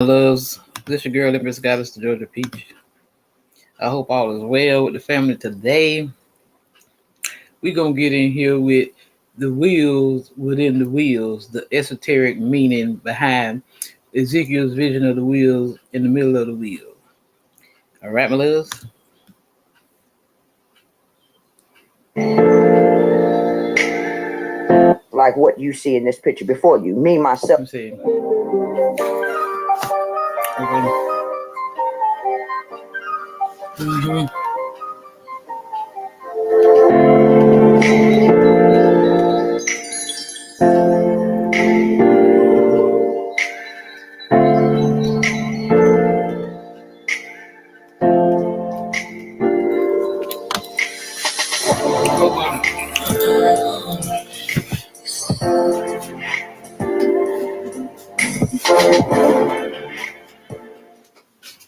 Loves. This your girl, Empress Goddess, the Georgia Peach. I hope all is well with the family today. We're going to get in here with the wheels within the wheels, the esoteric meaning behind Ezekiel's vision of the wheels in the middle of the wheel. All right, my loves? Like what you see in this picture before you, me, myself. Let me see. Okay. Mm-hmm.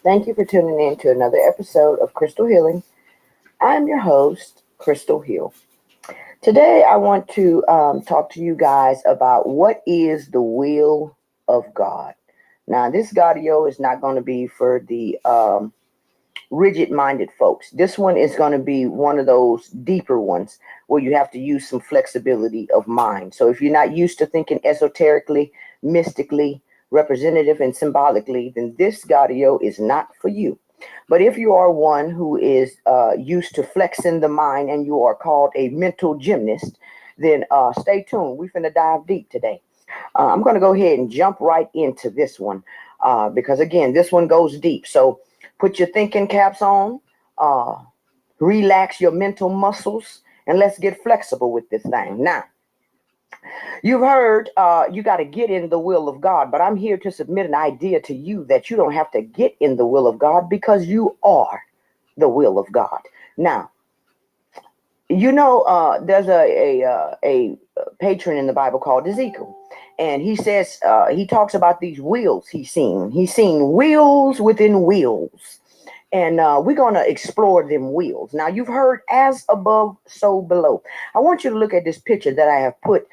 Thank you for tuning in to another episode of Crystal Healing. I'm your host, Crystal Hill. Today, I want to talk to you guys about what is the will of God. Now, this audio is not going to be for the rigid-minded folks. This one is going to be one of those deeper ones where you have to use some flexibility of mind. So if you're not used to thinking esoterically, mystically, representative, and symbolically, then this audio is not for you. But if you are one who is used to flexing the mind and you are called a mental gymnast, then stay tuned. We're going to dive deep today. I'm going to go ahead and jump right into this one because, again, this one goes deep. So put your thinking caps on, relax your mental muscles, and let's get flexible with this thing. Now, you've heard you got to get in the will of God, but I'm here to submit an idea to you that you don't have to get in the will of God because you are the will of God. Now, you know, there's a patron in the Bible called Ezekiel, and he says he talks about these wheels he's seen. He's seen wheels within wheels, and we're going to explore them wheels. Now, you've heard as above, so below. I want you to look at this picture that I have put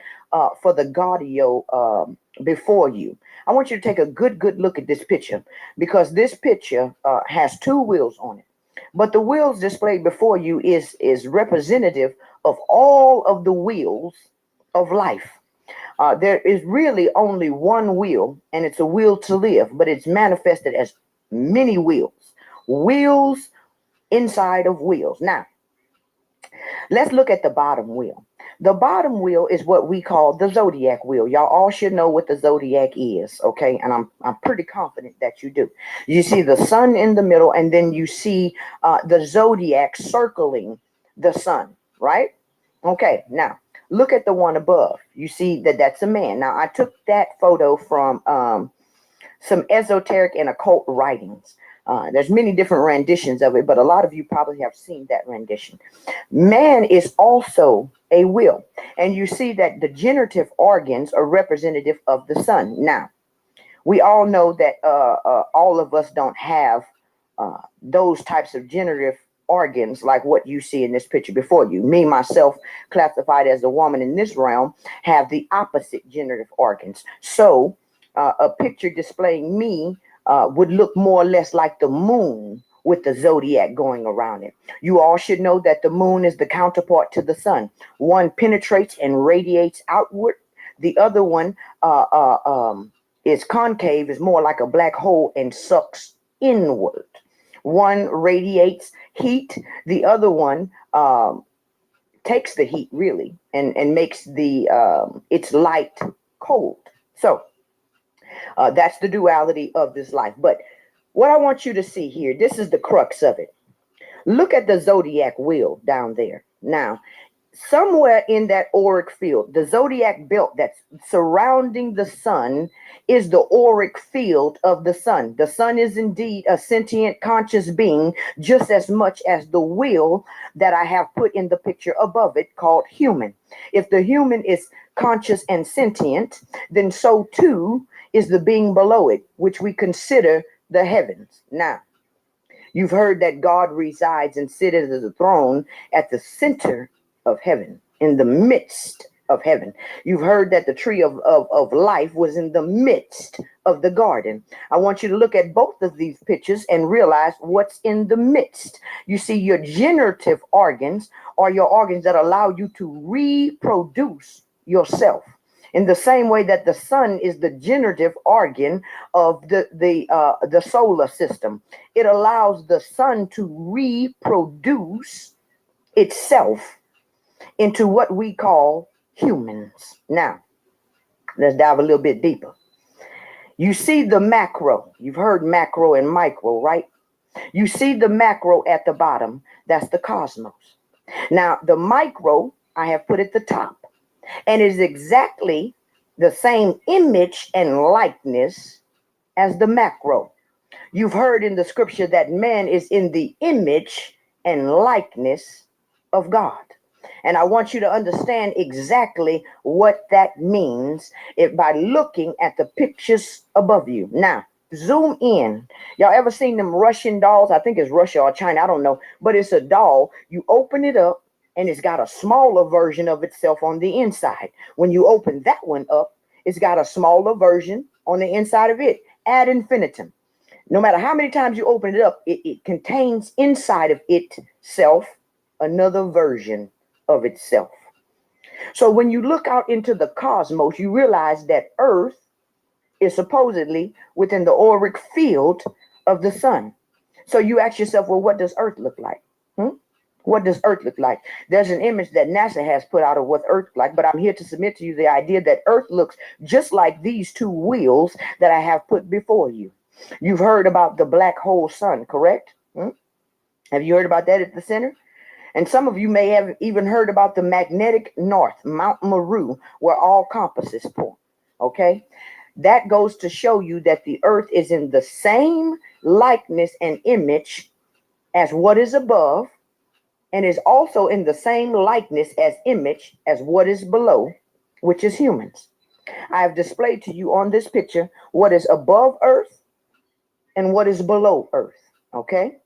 for the Gaudio before you. I want you to take a good look at this picture because this picture has two wheels on it. But the wheels displayed before you is representative of all of the wheels of life. There is really only one wheel, and it's a will to live, but it's manifested as many wheels. Wheels inside of wheels. Now, let's look at the bottom wheel. The bottom wheel is what we call the zodiac wheel. Y'all all should know what the zodiac is, okay? And I'm pretty confident that you do. You see the sun in the middle, and then you see the zodiac circling the sun, right? Okay, now look at the one above. You see that that's a man. Now, I took that photo from some esoteric and occult writings. There's many different renditions of it, but a lot of you probably have seen that rendition. Man is also a will, and you see that the generative organs are representative of the sun. Now, we all know that all of us don't have those types of generative organs like what you see in this picture before you. Me, myself, classified as a woman in this realm, have the opposite generative organs. So a picture displaying me would look more or less like the moon with the zodiac going around it. You all should know that the moon is the counterpart to the sun. One penetrates and radiates outward. The other one is concave, is more like a black hole and sucks inward. One radiates heat. The other one takes the heat really and makes the its light cold. So that's the duality of this life. But what I want you to see here, this is the crux of it. Look at the zodiac wheel down there. Now, somewhere in that auric field, the zodiac belt that's surrounding the sun is the auric field of the sun. The sun is indeed a sentient, conscious being, just as much as the wheel that I have put in the picture above it called human. If the human is conscious and sentient, then so too is the being below it, which we consider the heavens. Now, you've heard that God resides and sitteth as a throne at the center of heaven, in the midst of heaven. You've heard that the tree of life was in the midst of the garden. I want you to look at both of these pictures and realize what's in the midst. You see, your generative organs are your organs that allow you to reproduce yourself. In the same way that the sun is the generative organ of the solar system, it allows the sun to reproduce itself into what we call humans. Now, let's dive a little bit deeper. You see the macro. You've heard macro and micro, right? You see the macro at the bottom. That's the cosmos. Now, the micro, I have put at the top, and is exactly the same image and likeness as the macro. You've heard in the scripture that man is in the image and likeness of God. And I want you to understand exactly what that means by looking at the pictures above you. Now, zoom in. Y'all ever seen them Russian dolls? I think it's Russia or China. I don't know. But it's a doll. You open it up and it's got a smaller version of itself on the inside. When you open that one up, it's got a smaller version on the inside of it. Ad infinitum. No matter how many times you open it up, it contains inside of itself another version of itself. So when you look out into the cosmos, you realize that Earth is supposedly within the auric field of the sun. So you ask yourself, well, what does Earth look like? What does Earth look like? There's an image that NASA has put out of what Earth looks like, but I'm here to submit to you the idea that Earth looks just like these two wheels that I have put before you. You've heard about the black hole sun, correct? Have you heard about that at the center? And some of you may have even heard about the magnetic north, Mount Meru, where all compasses point. Okay? That goes to show you that the earth is in the same likeness and image as what is above, and is also in the same likeness as image as what is below, which is humans. I have displayed to you on this picture what is above earth and what is below earth. Okay?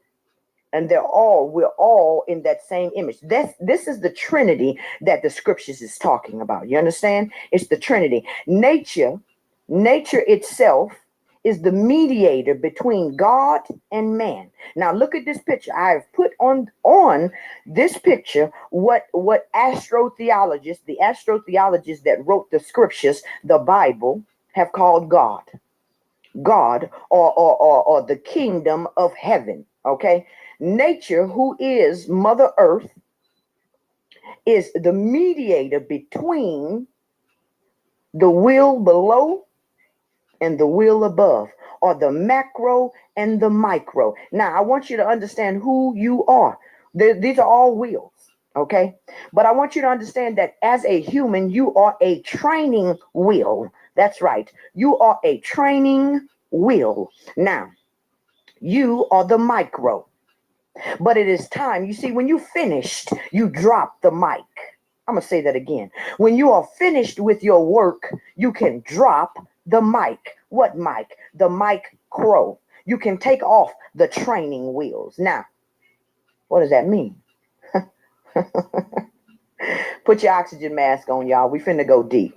And we're all in that same image. This is the Trinity that the scriptures is talking about. You understand? It's the Trinity. Nature itself is the mediator between God and man. Now look at this picture. I've put on this picture what the astrotheologists that wrote the scriptures, the Bible, have called God. God or the kingdom of heaven. Okay? Nature, who is Mother Earth, is the mediator between the will below and the will above, or the macro and the micro. Now, I want you to understand who you are. These are all wills, okay? But I want you to understand that as a human, you are a training wheel. That's right. You are a training wheel. Now, you are the micro. But it is time. You see, when you finished, you drop the mic. I'm going to say that again. When you are finished with your work, you can drop the mic. What mic? The mic crow. You can take off the training wheels. Now, what does that mean? Put your oxygen mask on, y'all. We finna go deep.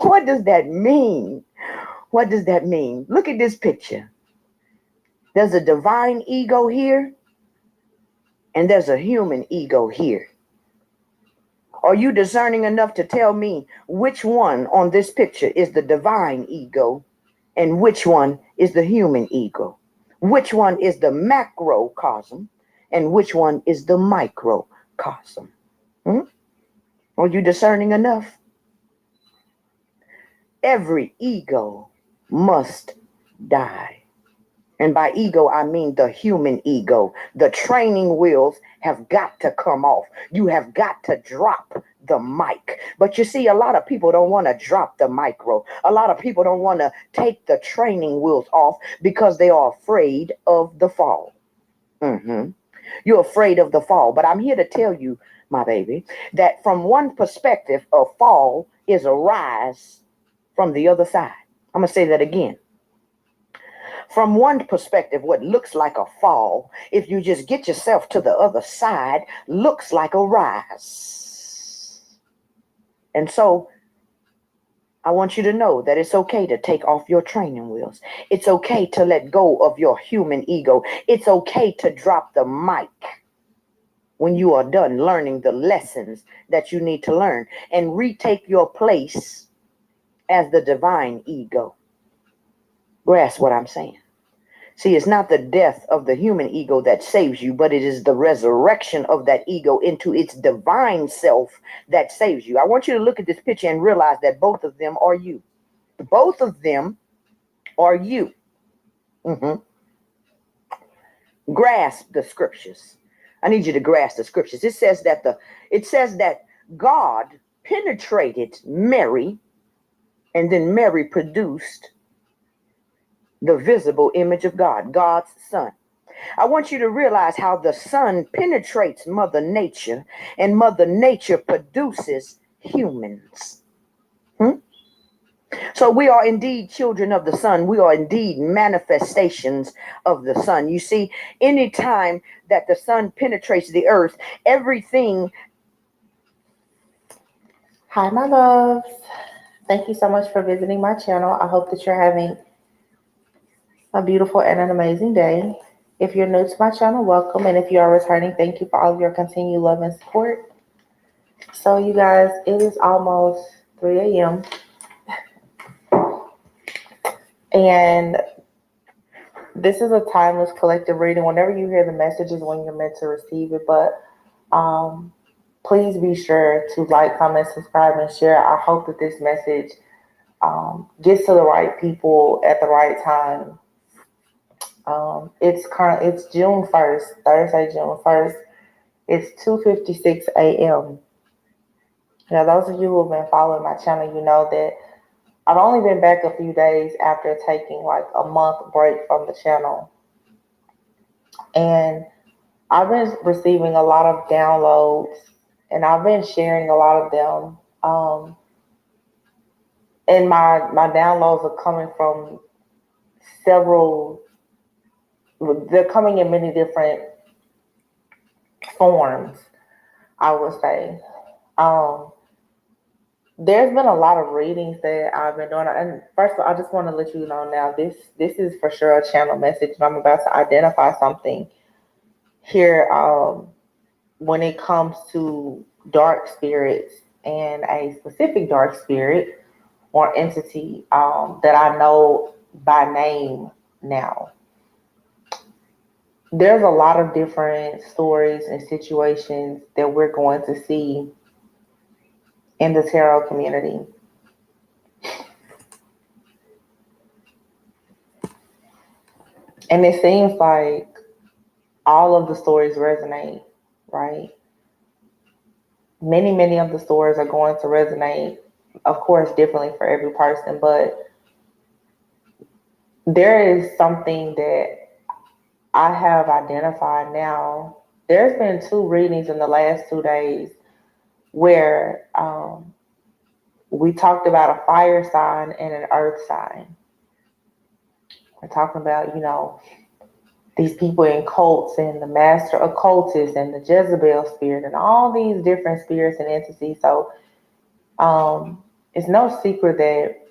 What does that mean? What does that mean? Look at this picture. There's a divine ego here, and there's a human ego here. Are you discerning enough to tell me which one on this picture is the divine ego and which one is the human ego? Which one is the macrocosm and which one is the microcosm? Are you discerning enough? Every ego must die. And by ego, I mean the human ego. The training wheels have got to come off. You have got to drop the mic. But you see, a lot of people don't want to drop the micro. A lot of people don't want to take the training wheels off because they are afraid of the fall. You're afraid of the fall. But I'm here to tell you, my baby, that from one perspective, a fall is a rise from the other side. I'm going to say that again. From one perspective, what looks like a fall, if you just get yourself to the other side, looks like a rise. And so I want you to know that it's okay to take off your training wheels. It's okay to let go of your human ego. It's okay to drop the mic when you are done learning the lessons that you need to learn and retake your place as the divine ego. Grasp what I'm saying. See, it's not the death of the human ego that saves you, but it is the resurrection of that ego into its divine self that saves you. I want you to look at this picture and realize that both of them are you. Both of them are you. Mhm. Grasp the scriptures. I need you to grasp the scriptures. It says that God penetrated Mary, and then Mary produced the visible image of God, God's Son. I want you to realize how the Son penetrates Mother Nature, and Mother Nature produces humans. Hmm? So we are indeed children of the Son. We are indeed manifestations of the Son. You see, anytime that the Son penetrates the earth, everything. Hi, my loves. Thank you so much for visiting my channel. I hope that you're having a beautiful and an amazing day. If you're new to my channel, welcome. And if you are returning, thank you for all of your continued love and support. So, you guys, it is almost 3 a.m. And this is a timeless collective reading. Whenever you hear the message is when you're meant to receive it. But please be sure to like, comment, subscribe, and share. I hope that this message gets to the right people at the right time. It's June 1st, Thursday, June 1st. It's 2:56 a.m. Now, those of you who have been following my channel, you know that I've only been back a few days after taking like a month break from the channel. And I've been receiving a lot of downloads, and I've been sharing a lot of them. And my downloads are coming from several, they're coming in many different forms, I would say. Um, there's been a lot of readings that I've been doing. And first of all, I just want to let you know now, this is for sure a channel message, and I'm about to identify something here when it comes to dark spirits and a specific dark spirit or entity that I know by name now. There's a lot of different stories and situations that we're going to see in the tarot community. And it seems like all of the stories resonate, right? Many of the stories are going to resonate, of course, differently for every person, but there is something that I have identified now. There's been 2 readings in the last 2 days where we talked about a fire sign and an earth sign. We're talking about, these people in cults and the master occultists and the Jezebel spirit and all these different spirits and entities. So it's no secret that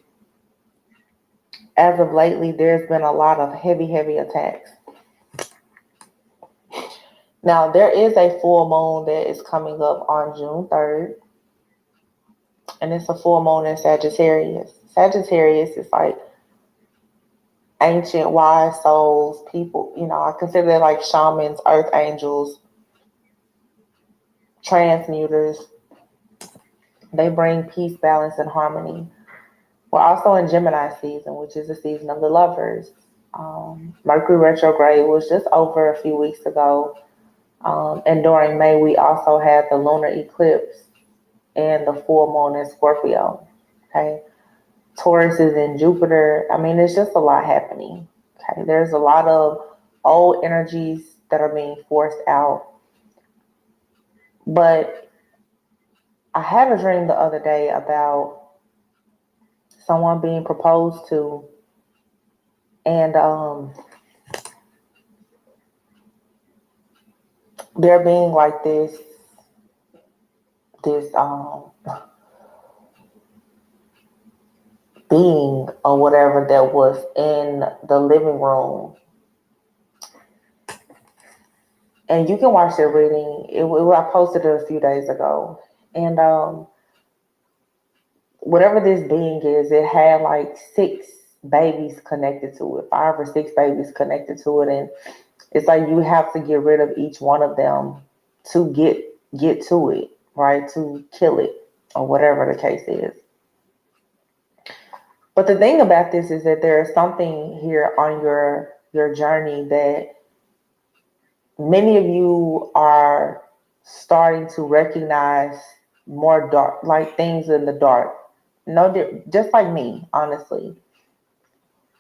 as of lately, there's been a lot of heavy attacks. Now, there is a full moon that is coming up on June 3rd, and it's a full moon in Sagittarius. Sagittarius is like ancient wise souls, people, I consider them like shamans, earth angels, transmuters. They bring peace, balance, and harmony. We're also in Gemini season, which is the season of the lovers. Mercury retrograde was just over a few weeks ago. And during May, we also had the lunar eclipse and the full moon in Scorpio. Okay. Taurus is in Jupiter. I mean, it's just a lot happening. Okay. There's a lot of old energies that are being forced out. But I had a dream the other day about someone being proposed to, and there being like this being or whatever that was in the living room. And you can watch the reading. I posted it a few days ago. And whatever this being is, it had like 6 babies connected to it, 5 or 6 babies connected to it. And it's like you have to get rid of each one of them to get to it, right? To kill it or whatever the case is. But the thing about this is that there is something here on your journey that many of you are starting to recognize more dark, like things in the dark. No, just like me, honestly.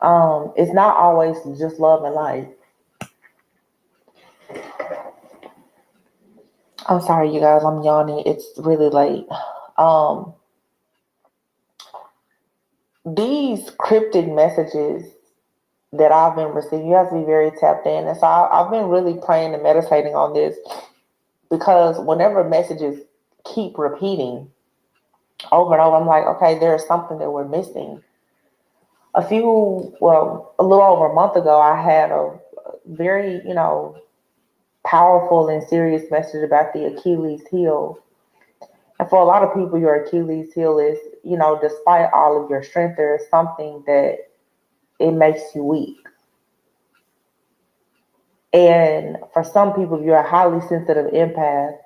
It's not always just love and light. I'm sorry, you guys. I'm yawning. It's really late. Um, these cryptic messages that I've been receiving, you have to be very tapped in. And so I've been really praying and meditating on this because whenever messages keep repeating over and over, I'm like, okay, there's something that we're missing. A little over a month ago, I had a very, powerful and serious message about the Achilles heel. And for a lot of people, your Achilles heel is, despite all of your strength, there is something that it makes you weak. And for some people, if you're a highly sensitive empath,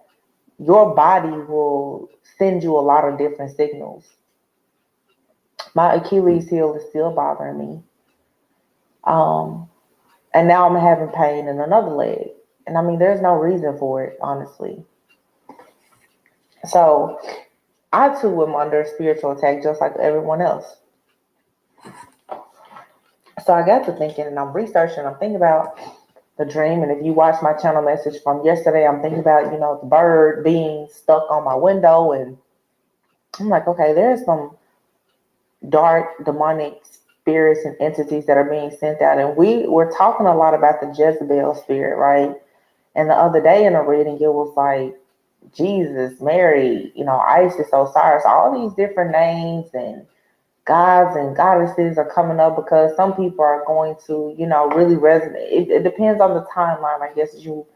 your body will send you a lot of different signals. My Achilles heel is still bothering me. And now I'm having pain in another leg. And I mean, there's no reason for it, honestly. So I too am under spiritual attack just like everyone else. So I got to thinking and I'm researching, I'm thinking about the dream. And if you watch my channel message from yesterday, I'm thinking about, the bird being stuck on my window. And I'm like, okay, there's some dark demonic spirits and entities that are being sent out. And we're talking a lot about the Jezebel spirit, right? And the other day in a reading, it was like Jesus, Mary, Isis, Osiris, all these different names and gods and goddesses are coming up because some people are going to, really resonate. It depends on the timeline, I guess, that you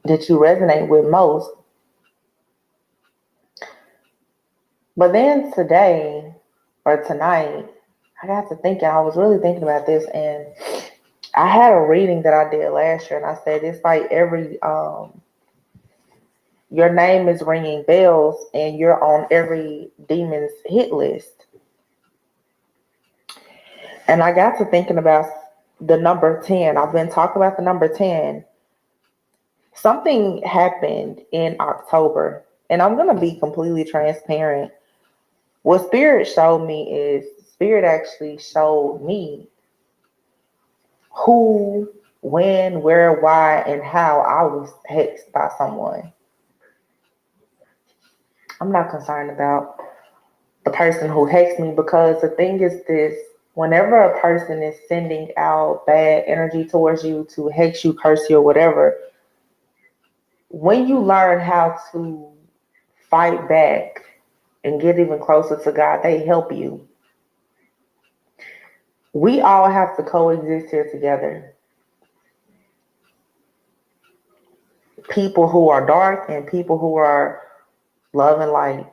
resonate with most. But then today or tonight, I got to thinking, I was really thinking about this, and I had a reading that I did last year, and I said it's like every your name is ringing bells and you're on every demon's hit list. And I got to thinking about the number 10. I've been talking about the number 10. Something happened in October, and I'm going to be completely transparent. What Spirit showed me is Spirit actually showed me who, when, where, why, and how I was hexed by someone. I'm not concerned about the person who hexed me because the thing is this: whenever a person is sending out bad energy towards you to hex you, curse you, or whatever, when you learn how to fight back and get even closer to God, they help you. We all have to coexist here together. People who are dark and people who are love and light.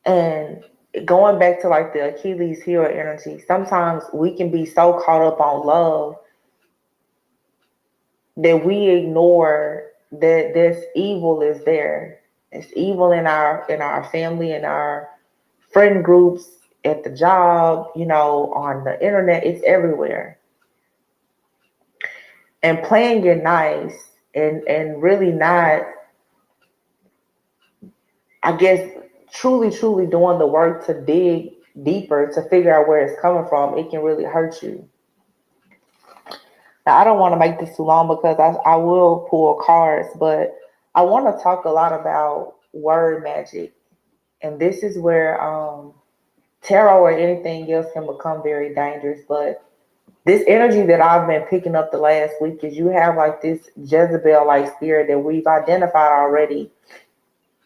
And going back to like the Achilles heel energy, sometimes we can be so caught up on love that we ignore that this evil is there. It's evil in our family, in our friend groups, at the job, on the internet. It's everywhere. And playing it nice and really not, I guess, truly doing the work to dig deeper to figure out where it's coming from, it can really hurt you. Now, I don't want to make this too long because I will pull cards, but I want to talk a lot about word magic. And this is where tarot or anything else can become very dangerous. But this energy that I've been picking up the last week is you have like this Jezebel-like spirit that we've identified already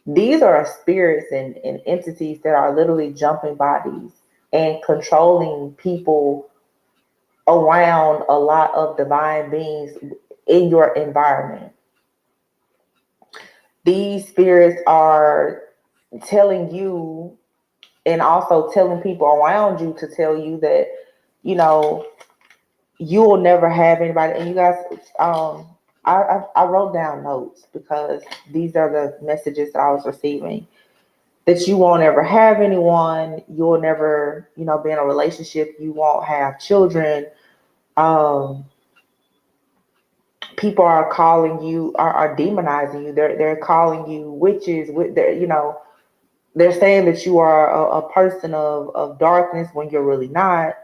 These are spirits and entities that are literally jumping bodies and controlling people around a lot of divine beings in your environment. These spirits are telling you and also telling people around you to tell you that, you know, you will never have anybody. And you guys, I wrote down notes because these are the messages that I was receiving. That you won't ever have anyone, you'll never, be in a relationship, you won't have children. Um, People are calling you, are demonizing you. They're calling you witches. They're saying that you are a person of darkness when you're really not.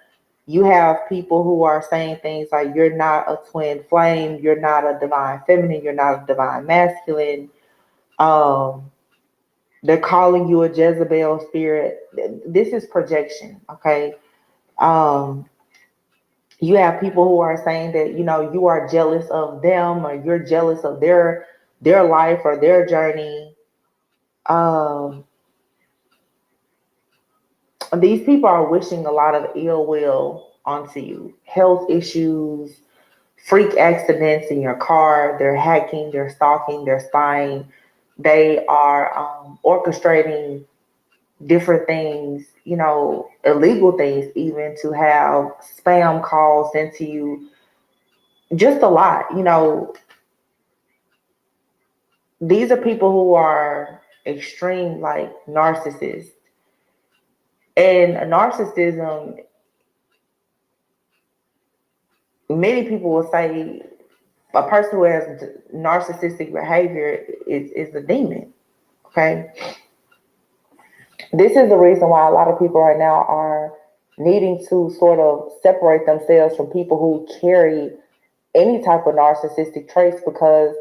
You have people who are saying things like you're not a twin flame, you're not a divine feminine, you're not a divine masculine. Um, they're calling you a Jezebel spirit. This is projection, okay? Um, you have people who are saying that you are jealous of them or you're jealous of their life or their journey. Um, these people are wishing a lot of ill will onto you, health issues, freak accidents in your car. They're hacking, they're stalking, they're spying. They are orchestrating different things, illegal things, even to have spam calls sent to you. Just a lot, These are people who are extreme, like narcissists. And narcissism, many people will say a person who has narcissistic behavior is a demon. Okay. This is the reason why a lot of people right now are needing to sort of separate themselves from people who carry any type of narcissistic traits, because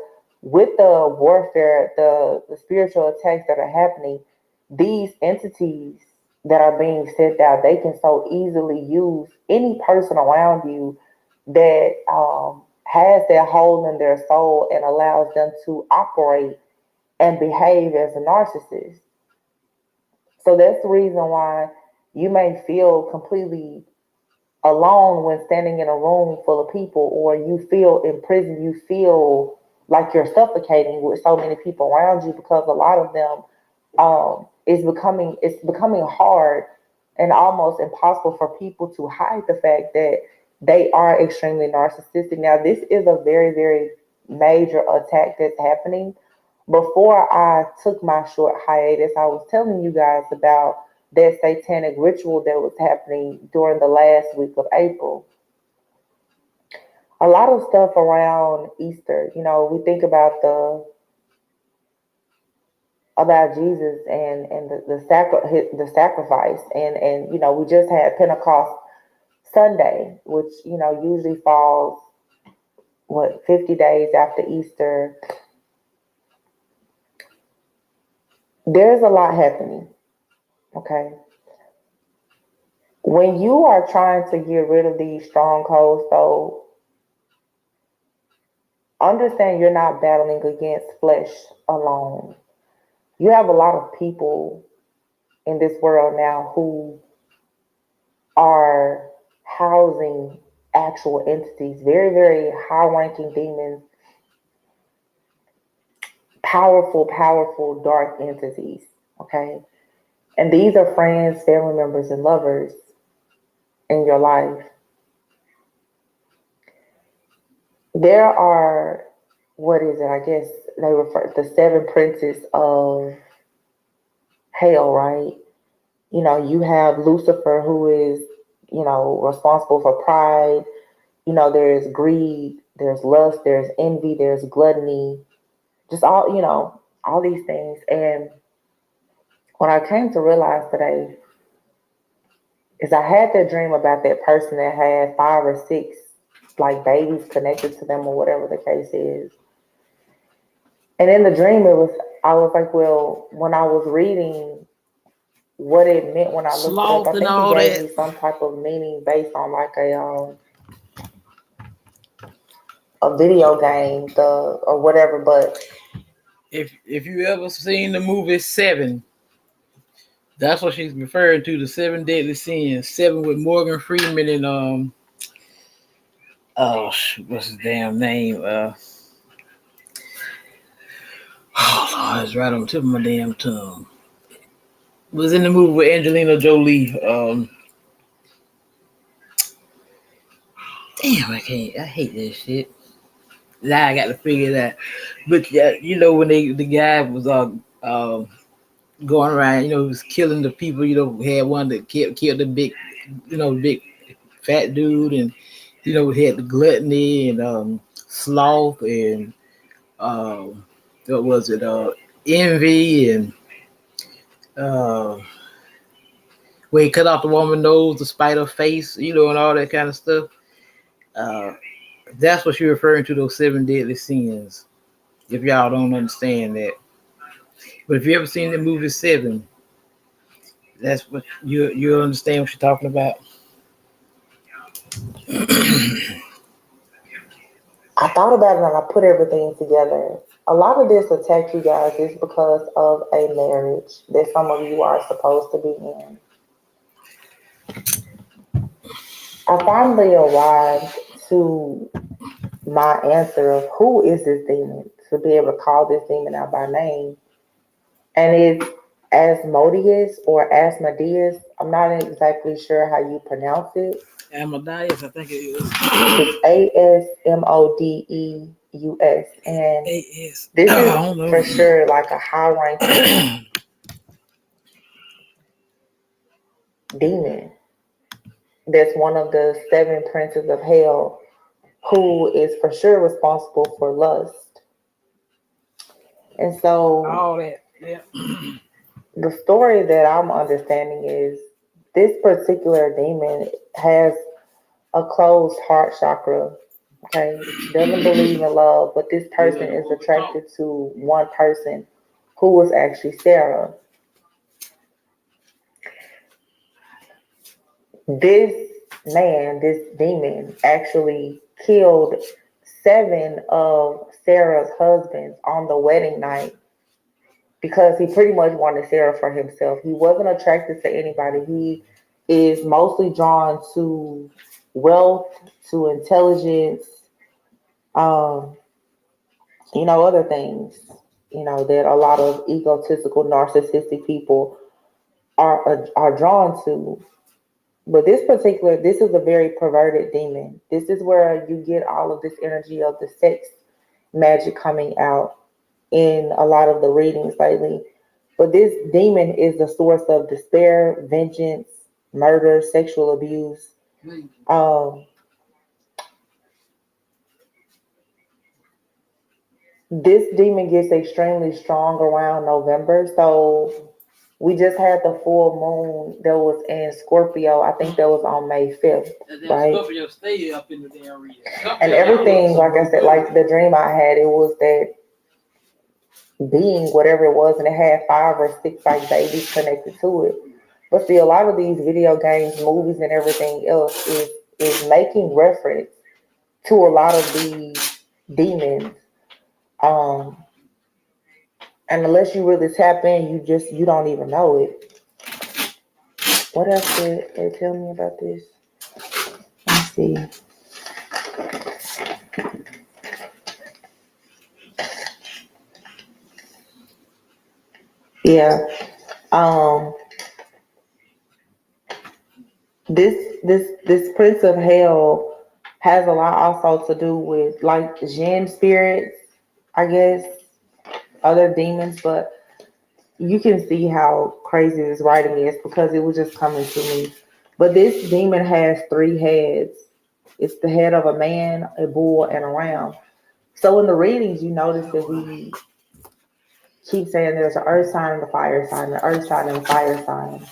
with the warfare, the spiritual attacks that are happening, these entities that are being sent out, they can so easily use any person around you that has that hole in their soul and allows them to operate and behave as a narcissist. So that's the reason why you may feel completely alone when standing in a room full of people, or you feel in prison, you feel like you're suffocating with so many people around you, because a lot of them it's becoming hard and almost impossible for people to hide the fact that they are extremely narcissistic. Now, this is a very, very major attack that's happening. Before I took my short hiatus, I was telling you guys about that satanic ritual that was happening during the last week of April. A lot of stuff around Easter, we think about Jesus and the sacrifice, and we just had Pentecost Sunday, which usually falls 50 days after Easter. There's a lot happening. Okay. When you are trying to get rid of these strongholds, though, understand you're not battling against flesh alone. You have a lot of people in this world now who are housing actual entities, very, very high ranking demons, powerful, powerful, dark entities. Okay. And these are friends, family members, and lovers in your life. There are, what is it? I guess they refer to the seven princes of hell, right? You have Lucifer, who is, responsible for pride. There's greed, there's lust, there's envy, there's gluttony, just all these things. And what I came to realize today is I had that dream about that person that had 5 or 6 like babies connected to them or whatever the case is. And in the dream, I was like, well, when I was reading what it meant, when I looked it up, I think it gave me some type of meaning based on like a video game, or whatever. But if you ever seen the movie Seven, that's what she's referring to, the seven deadly sins. Seven with Morgan Freeman and oh shoot, what's his damn name? Oh Lord, it's right on the tip of my damn tongue. Was in the movie with Angelina Jolie. Damn, I can't. I hate that shit. Now I got to figure it out. But yeah, you know when the guy was going around, he was killing the people. Had one that killed the big, big fat dude, and had the gluttony and sloth and what was it? Envy and uh, where he cut off the woman's nose to spite her face, and all that kind of stuff. Uh, that's what you're referring to, those seven deadly sins. If y'all don't understand that, but if you ever seen the movie Seven, that's what you understand what you're talking about. I thought about it and I put everything together. A lot of this attack, you guys, is because of a marriage that some of you are supposed to be in. I finally arrived to my answer of who is this demon, to be able to call this demon out by name. And it's Asmodeus or Asmodeus. I'm not exactly sure how you pronounce it. Amadeus, I think it is. It's Asmodeus. And A-S. this is for sure like a high ranking demon. That's one of the seven princes of hell, who is for sure responsible for lust. And so all that, yeah. The story that I'm understanding is this particular demon has a closed heart chakra. Okay, doesn't believe in love, but this person is attracted to one person who was actually Sarah. This man, this demon, actually killed 7 of Sarah's husbands on the wedding night because he pretty much wanted Sarah for himself. He wasn't attracted to anybody. He is mostly drawn to wealth, to intelligence, other things, that a lot of egotistical, narcissistic people are drawn to. But this is a very perverted demon. This is where you get all of this energy of the sex magic coming out in a lot of the readings lately. But this demon is the source of despair, vengeance, murder, sexual abuse. This demon gets extremely strong around November. So we just had the full moon that was in Scorpio. I think that was on May 5th, right? Scorpio stay up in the damn region. And everything, like I said, like the dream I had, it was that being, whatever it was, and it had 5 or 6 like babies connected to it. But see, a lot of these video games, movies, and everything else is making reference to a lot of these demons. And unless you really tap in, you don't even know it. What else did they tell me about this? Let's see. Yeah. This Prince of Hell has a lot also to do with like jinn spirits, I guess, other demons, but you can see how crazy this writing is because it was just coming to me. But this demon has 3 heads. It's the head of a man, a bull, and a ram. So in the readings, you notice that we keep saying there's an earth sign and a fire sign, the earth sign and a fire sign.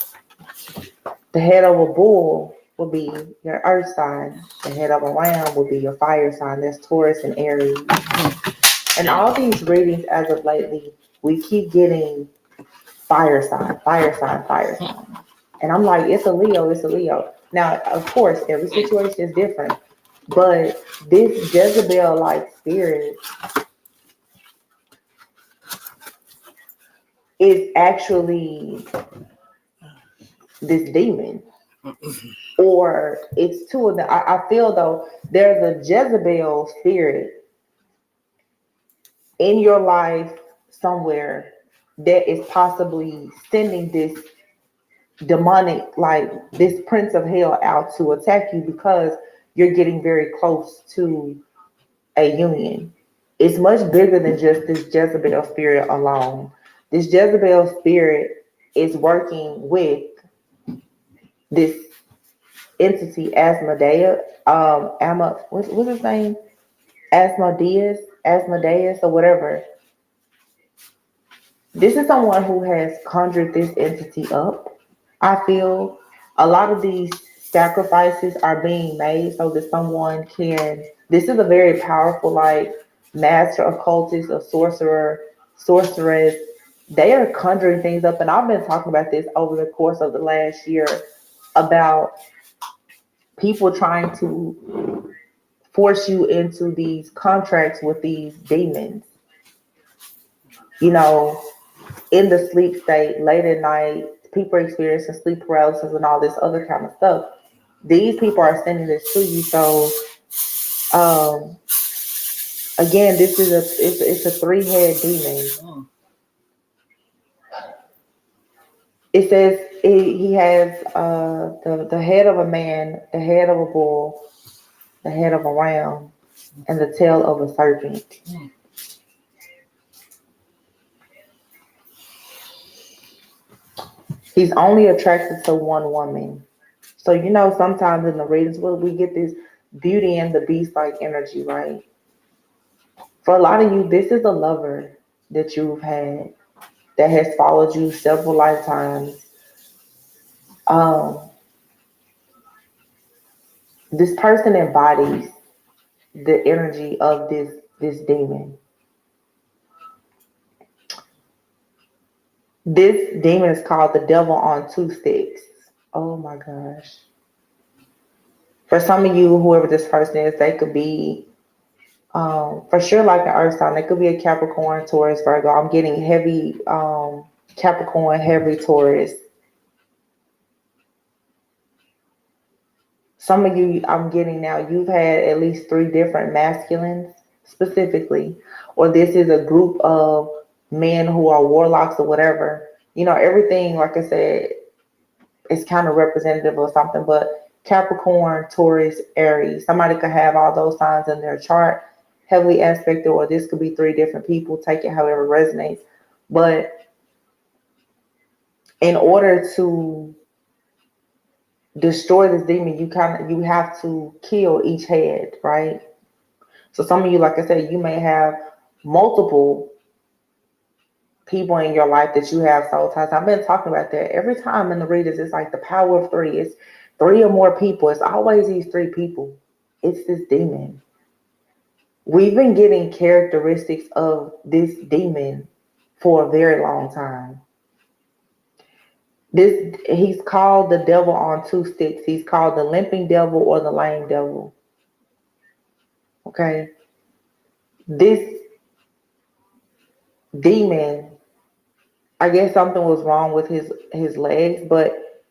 The head of a bull will be your earth sign. The head of a ram will be your fire sign. That's Taurus and Aries. And all these readings as of lately, we keep getting fire sign, fire sign, fire sign. And I'm like, it's a Leo, it's a Leo. Now, of course, every situation is different. But this Jezebel-like spirit is actually this demon, or it's two of them. I feel though there's a Jezebel spirit in your life somewhere that is possibly sending this demonic, like this prince of hell, out to attack you because you're getting very close to a union. It's much bigger than just this Jezebel spirit alone. This Jezebel spirit is working with this entity Asmodeus, what's his name? Asmodeus, or whatever. This is someone who has conjured this entity up. I feel a lot of these sacrifices are being made so that someone can. This is a very powerful, like, master occultist, a sorcerer, sorceress. They are conjuring things up, and I've been talking about this over the course of the last year about people trying to force you into these contracts with these demons. You know, in the sleep state, late at night, people are experiencing sleep paralysis and all this other kind of stuff. These people are sending this to you. So, um, again, this is it's a three-head demon. It says he has the head of a man, the head of a bull, the head of a ram, and the tail of a serpent. He's only attracted to one woman. So, sometimes in the readings, we get this Beauty and the Beast like energy, right? For a lot of you, this is a lover that you've had that has followed you several lifetimes. Um, this person embodies the energy of this demon. This demon is called the devil on two sticks. Oh my gosh. For some of you, whoever this person is, they could be for sure like an earth sign. They could be a Capricorn, Taurus, Virgo. I'm getting heavy Capricorn, heavy Taurus. Some of you, I'm getting now, you've had at least 3 different masculines specifically, or this is a group of men who are warlocks or whatever. Everything, like I said, is kind of representative of something, but Capricorn, Taurus, Aries, somebody could have all those signs in their chart, heavily aspected, or this could be 3 different people. Take it however resonates. But in order to destroy this demon, you have to kill each head, right? So some of you, like I said, you may have multiple people in your life that you have soul ties. I've been talking about that every time in the readers. It's like the power of 3. It's 3 or more people. It's always these 3 people. It's this demon. We've been getting characteristics of this demon for a very long time. He's called the devil on 2 sticks. He's called the limping devil or the lame devil. Okay. This demon, I guess something was wrong with his legs, but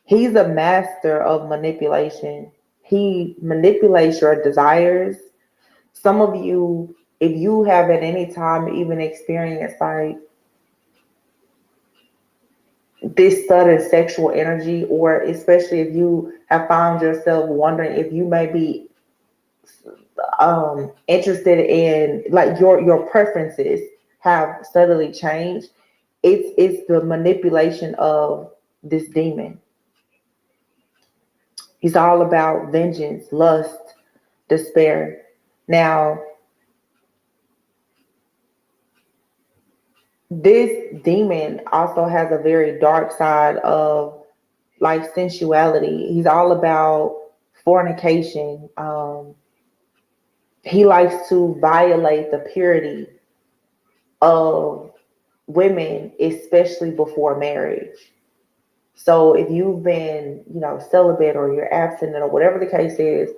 he's a master of manipulation. He manipulates your desires. Some of you, if you have at any time even experienced like this sudden sexual energy, or especially if you have found yourself wondering if you may be interested in, like, your preferences have suddenly changed, it's the manipulation of this demon. He's all about vengeance, lust, despair. Now, this demon also has a very dark side of like sensuality. He's all about fornication. He likes to violate the purity of women, especially before marriage. So if you've been, celibate, or you're abstinent, or whatever the case is,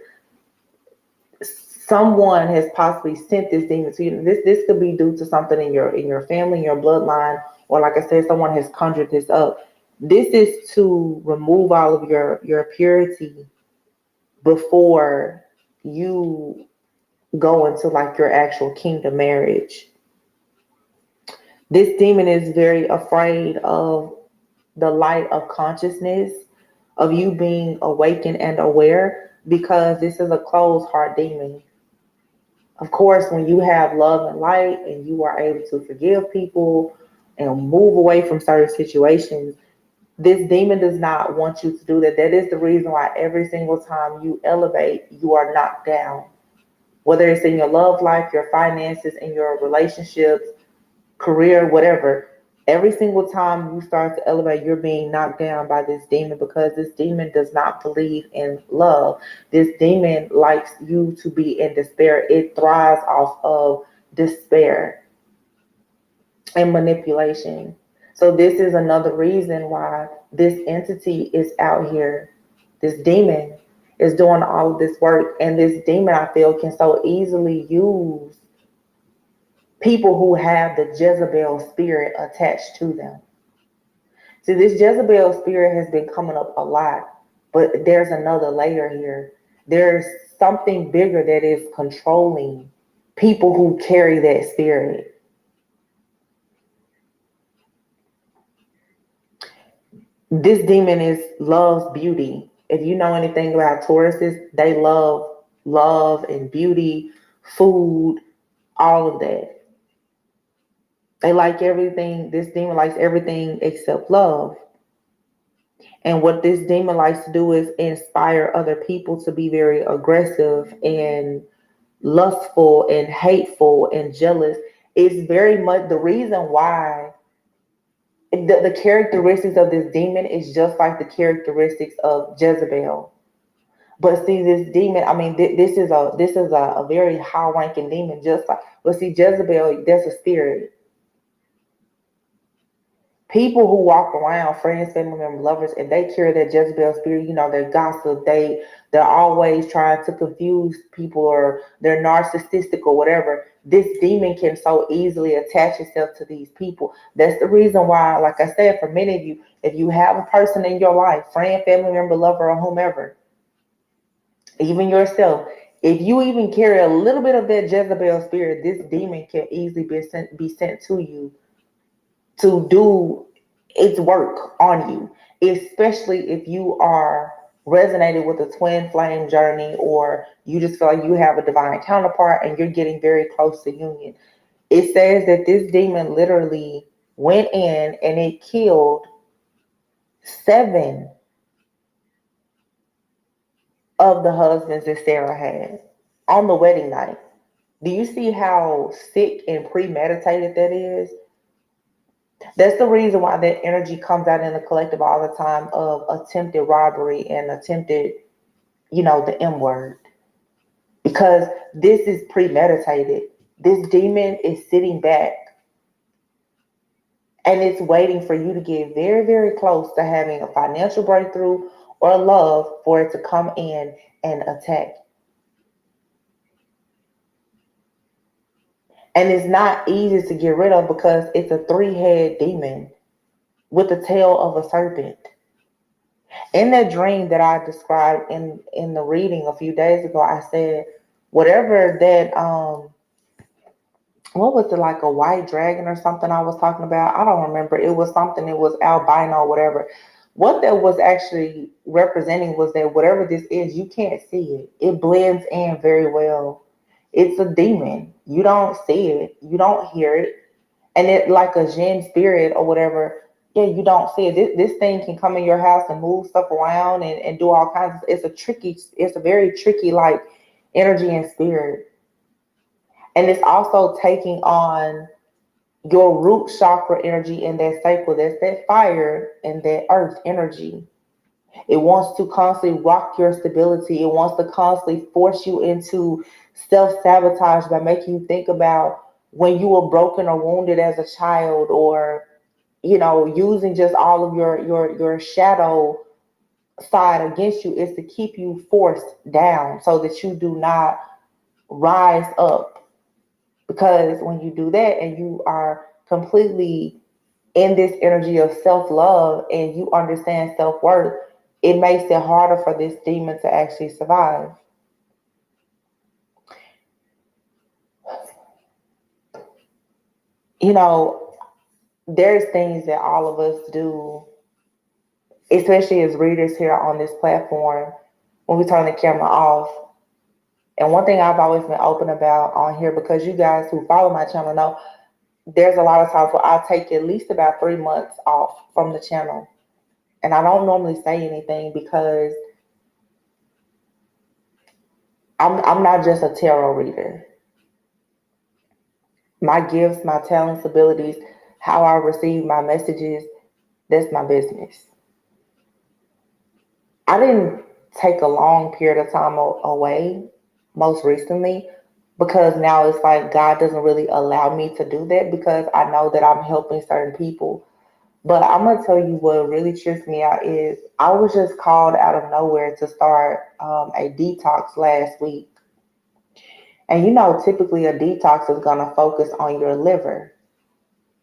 someone has possibly sent this demon to you. This could be due to something in your family, in your bloodline, or like I said, someone has conjured this up. This is to remove all of your purity before you go into like your actual kingdom marriage. This demon is very afraid of the light of consciousness, of you being awakened and aware, because this is a closed heart demon. Of course, when you have love and light and you are able to forgive people and move away from certain situations, this demon does not want you to do that. That is the reason why every single time you elevate, you are knocked down. Whether it's in your love life, your finances, in your relationships, career, whatever. Every single time you start to elevate, you're being knocked down by this demon, because this demon does not believe in love. This demon likes you to be in despair. It thrives off of despair and manipulation. So this is another reason why this entity is out here. This demon is doing all of this work. And this demon, I feel, can so easily use people who have the Jezebel spirit attached to them. See, this Jezebel spirit has been coming up a lot, but there's another layer here. There's something bigger that is controlling people who carry that spirit. This demon loves beauty. If you know anything about Tauruses, they love and beauty, food, all of that. They like everything. This demon likes everything except love. And what this demon likes to do is inspire other people to be very aggressive and lustful and hateful and jealous. It's very much the reason why the characteristics of this demon is just like the characteristics of Jezebel. But see, this demon, I mean, this is a very high ranking demon, just like, but see, Jezebel, that's a spirit. People who walk around, friends, family members, lovers, and they carry that Jezebel spirit, they're gossip, they're always trying to confuse people, or they're narcissistic or whatever. This demon can so easily attach itself to these people. That's the reason why, like I said, for many of you, if you have a person in your life, friend, family member, lover, or whomever, even yourself, if you even carry a little bit of that Jezebel spirit, this demon can easily be sent to you to do its work on you, especially if you are resonated with a twin flame journey, or you just feel like you have a divine counterpart and you're getting very close to union. It says that this demon literally went in and it killed 7 of the husbands that Sarah had on the wedding night. Do you see how sick and premeditated that is? That's the reason why that energy comes out in the collective all the time of attempted robbery and attempted, the M word. Because this is premeditated. This demon is sitting back and it's waiting for you to get very, very close to having a financial breakthrough or love for it to come in and attack. And it's not easy to get rid of because it's a 3-head demon with the tail of a serpent. In that dream that I described in the reading a few days ago, I said, whatever that, what was it, like a white dragon or something I was talking about? I don't remember. It was something, it was albino, whatever. What that was actually representing was that whatever this is, you can't see it. It blends in very well. It's a demon. You don't see it. You don't hear it. And it, like a Jinn spirit or whatever, yeah, you don't see it. This thing can come in your house and move stuff around and do all kinds of, it's a very tricky, like, energy and spirit. And it's also taking on your root chakra energy and that sacral, that's that fire and that earth energy. It wants to constantly rock your stability. It wants to constantly force you into self-sabotage by making you think about when you were broken or wounded as a child, or using just all of your shadow side against you, is to keep you forced down so that you do not rise up. Because when you do that and you are completely in this energy of self-love and you understand self-worth, it makes it harder for this demon to actually survive. You know, there's things that all of us do, especially as readers here on this platform, when we turn the camera off. And one thing I've always been open about on here, because you guys who follow my channel know, there's a lot of times where I take at least about 3 months off from the channel. And I don't normally say anything because I'm not just a tarot reader. My gifts, my talents, abilities, how I receive my messages, that's my business. I didn't take a long period of time away most recently because now it's like God doesn't really allow me to do that because I know that I'm helping certain people. But I'm going to tell you what really trips me out is I was just called out of nowhere to start a detox last week. And you know, typically a detox is going to focus on your liver,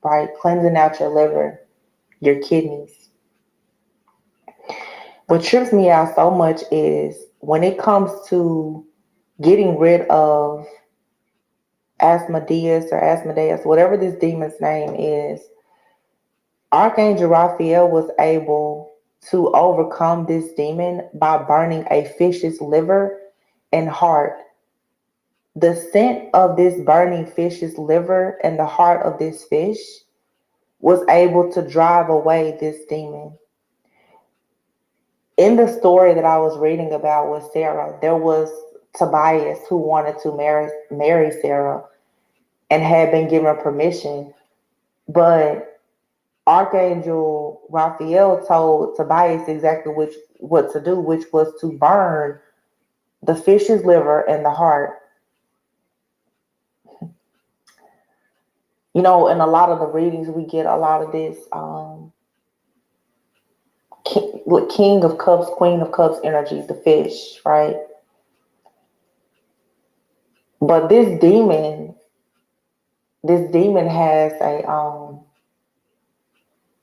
right? Cleansing out your liver, your kidneys. What trips me out so much is when it comes to getting rid of Asmodeus, whatever this demon's name is, Archangel Raphael was able to overcome this demon by burning a fish's liver and heart. The scent of this burning fish's liver and the heart of this fish was able to drive away this demon. In the story that I was reading about with Sarah, there was Tobias who wanted to marry Sarah and had been given permission, but Archangel Raphael told Tobias exactly what to do, which was to burn the fish's liver and the heart. You know, in a lot of the readings, we get a lot of this King of Cups, Queen of Cups energy, the fish, right? But this demon has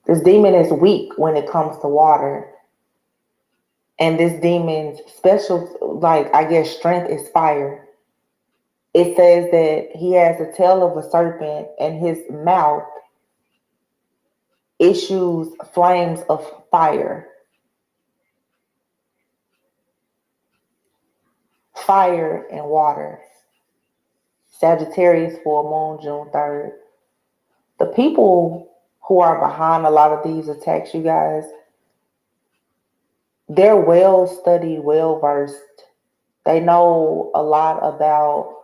this demon is weak when it comes to water. And this demon's special, like, I guess, strength is fire. It says that he has the tail of a serpent and his mouth issues flames of fire. Fire and water. Sagittarius full moon, June 3rd. The people who are behind a lot of these attacks, you guys, they're well studied, well versed. They know a lot about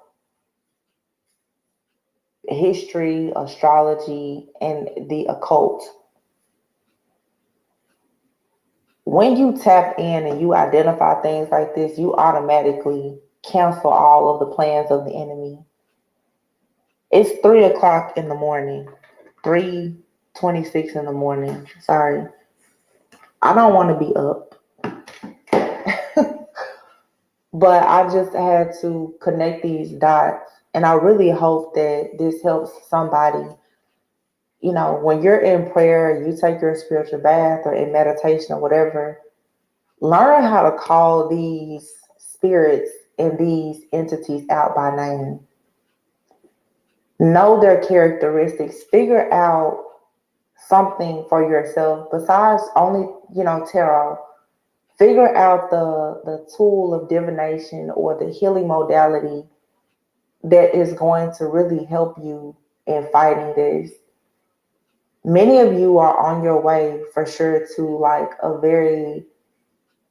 history, astrology, and the occult. When you tap in and you identify things like this, you automatically cancel all of the plans of the enemy. It's 3 o'clock in the morning, 3:26 in the morning. Sorry, I don't want to be up, but I just had to connect these dots, and I really hope that this helps somebody. You know, when you're in prayer, you take your spiritual bath or in meditation or whatever, learn how to call these spirits and these entities out by name. Know their characteristics. Figure out something for yourself besides only, tarot. Figure out the tool of divination or the healing modality that is going to really help you in fighting this. Many of you are on your way for sure to like a very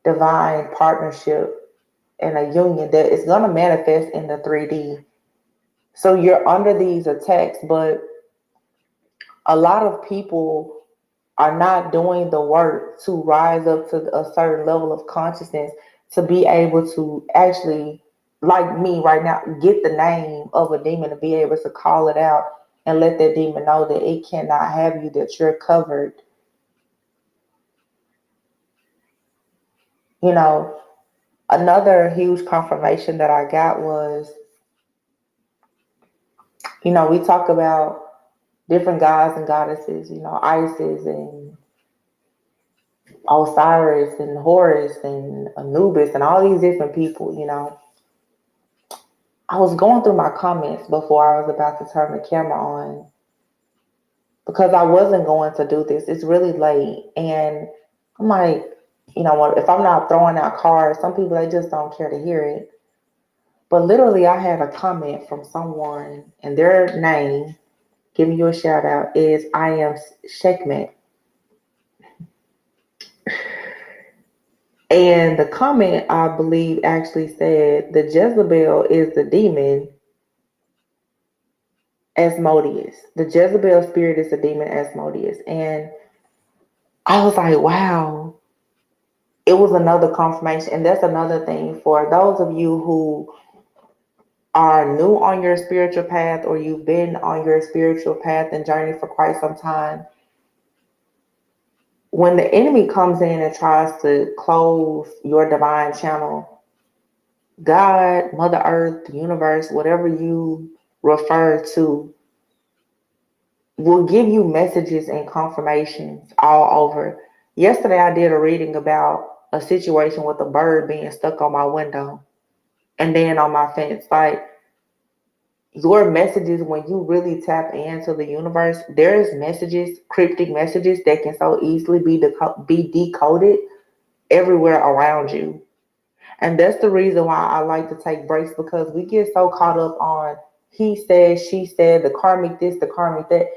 divine partnership and a union that is going to manifest in the 3D. So you're under these attacks, but a lot of people are not doing the work to rise up to a certain level of consciousness to be able to actually, like me right now, get the name of a demon to be able to call it out and let that demon know that it cannot have you, that you're covered. You know, another huge confirmation that I got was, we talk about different gods and goddesses, Isis and Osiris and Horus and Anubis and all these different people. I was going through my comments before I was about to turn the camera on because I wasn't going to do this. It's really late. And I'm like, if I'm not throwing out cards, some people, they just don't care to hear it. But literally, I had a comment from someone, and their name, giving you a shout out, is I am Shekmet. And the comment, I believe, actually said the Jezebel is the demon Asmodeus. The Jezebel spirit is the demon Asmodeus. And I was like, wow. It was another confirmation. And that's another thing for those of you who are new on your spiritual path, or you've been on your spiritual path and journey for quite some time. When the enemy comes in and tries to close your divine channel, God, Mother Earth, the universe, whatever you refer to, will give you messages and confirmations all over. Yesterday, I did a reading about a situation with a bird being stuck on my window and then on my fence. Like, your messages, when you really tap into the universe, there's messages, cryptic messages that can so easily be decoded everywhere around you. And that's the reason why I like to take breaks, because we get so caught up on he said, she said, the karmic this, the karmic that.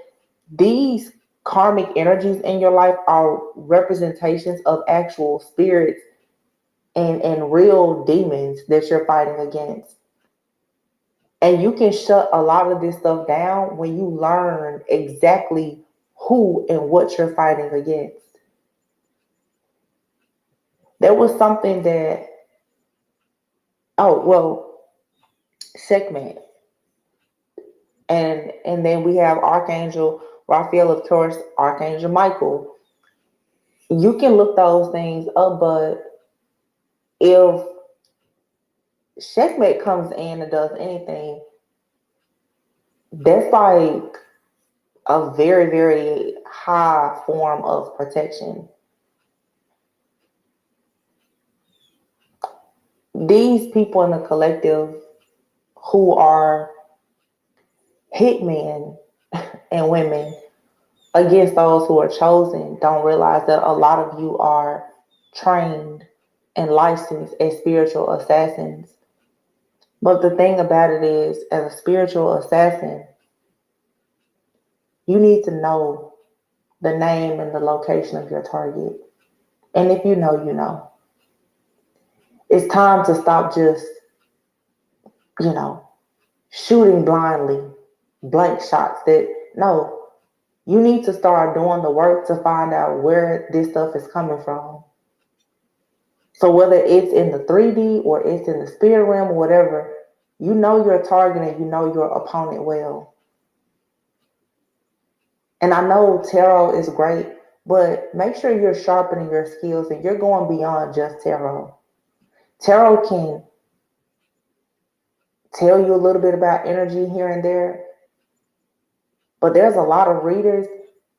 These karmic energies in your life are representations of actual spirits and real demons that you're fighting against. And you can shut a lot of this stuff down when you learn exactly who and what you're fighting against. There was something that, Sekhmet. And then we have Archangel Raphael, of course, Archangel Michael. You can look those things up, but if Sekhmet comes in and does anything, that's like a very, very high form of protection. These people in the collective who are hitmen and women against those who are chosen don't realize that a lot of you are trained and licensed as spiritual assassins. But the thing about it is, as a spiritual assassin, you need to know the name and the location of your target. And if you know, you know. It's time to stop just, shooting blindly, blank shots. No, you need to start doing the work to find out where this stuff is coming from. So whether it's in the 3D or it's in the spirit realm or whatever, you know your target and you know your opponent well. And I know tarot is great, but make sure you're sharpening your skills and you're going beyond just tarot. Tarot can tell you a little bit about energy here and there, but there's a lot of readers,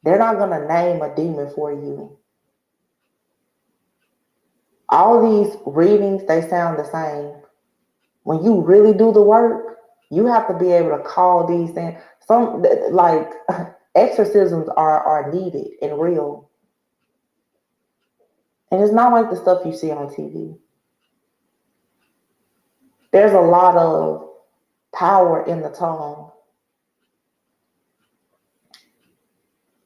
they're not going to name a demon for you. All these readings, they sound the same. When you really do the work, you have to be able to call these things. Some, like, exorcisms are needed and real. And it's not like the stuff you see on TV. There's a lot of power in the tongue.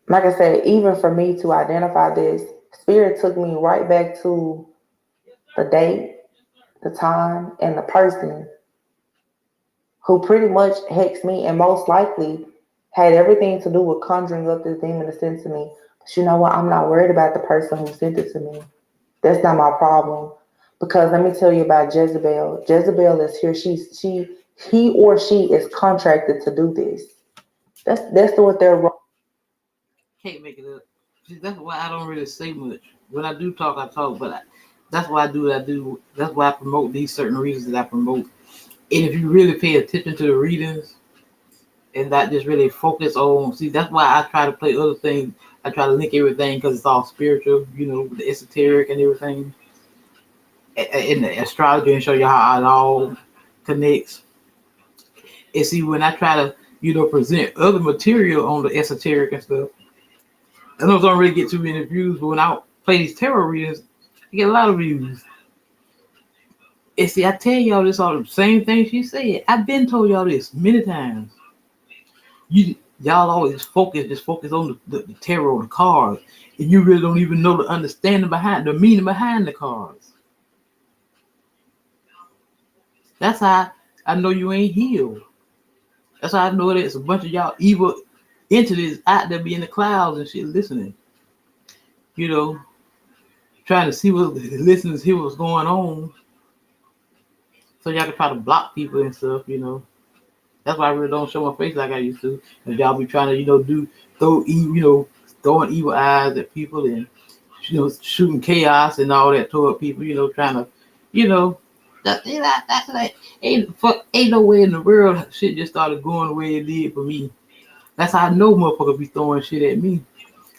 Like I said, even for me to identify this, Spirit took me right back to the date, the time, and the person who pretty much hexed me and most likely had everything to do with conjuring up this demon to send to me. But you know what? I'm not worried about the person who sent it to me. That's not my problem. Because let me tell you about Jezebel. Jezebel is here. He or she is contracted to do this. That's what they're. Can't make it up. See, that's why I don't really say much. When I do talk, I talk, but that's why I do what I do. That's why I promote these certain readings that I promote. And if you really pay attention to the readings, and not just really focus on. See, that's why I try to play other things. I try to link everything because it's all spiritual, the esoteric and everything, in the astrology, and show you how it all connects. And see, when I try to, present other material on the esoteric and stuff, I know don't really get too many views, but when I play these tarot readings, I get a lot of views. And see, I tell y'all this all the same thing she said. I've been told y'all this many times. Y'all always just focus on the tarot, the cards, and you really don't even know the meaning behind the cards. That's how I know you ain't healed. That's how I know there's a bunch of y'all evil entities out there be in the clouds and shit listening. Trying to listen to see what's going on. So y'all can try to block people and stuff. That's why I really don't show my face like I used to. Cause y'all be trying to, throwing evil eyes at people and, shooting chaos and all that toward people. Trying to, that's like ain't no way in the world shit just started going the way it did for me. That's how I know motherfuckers be throwing shit at me.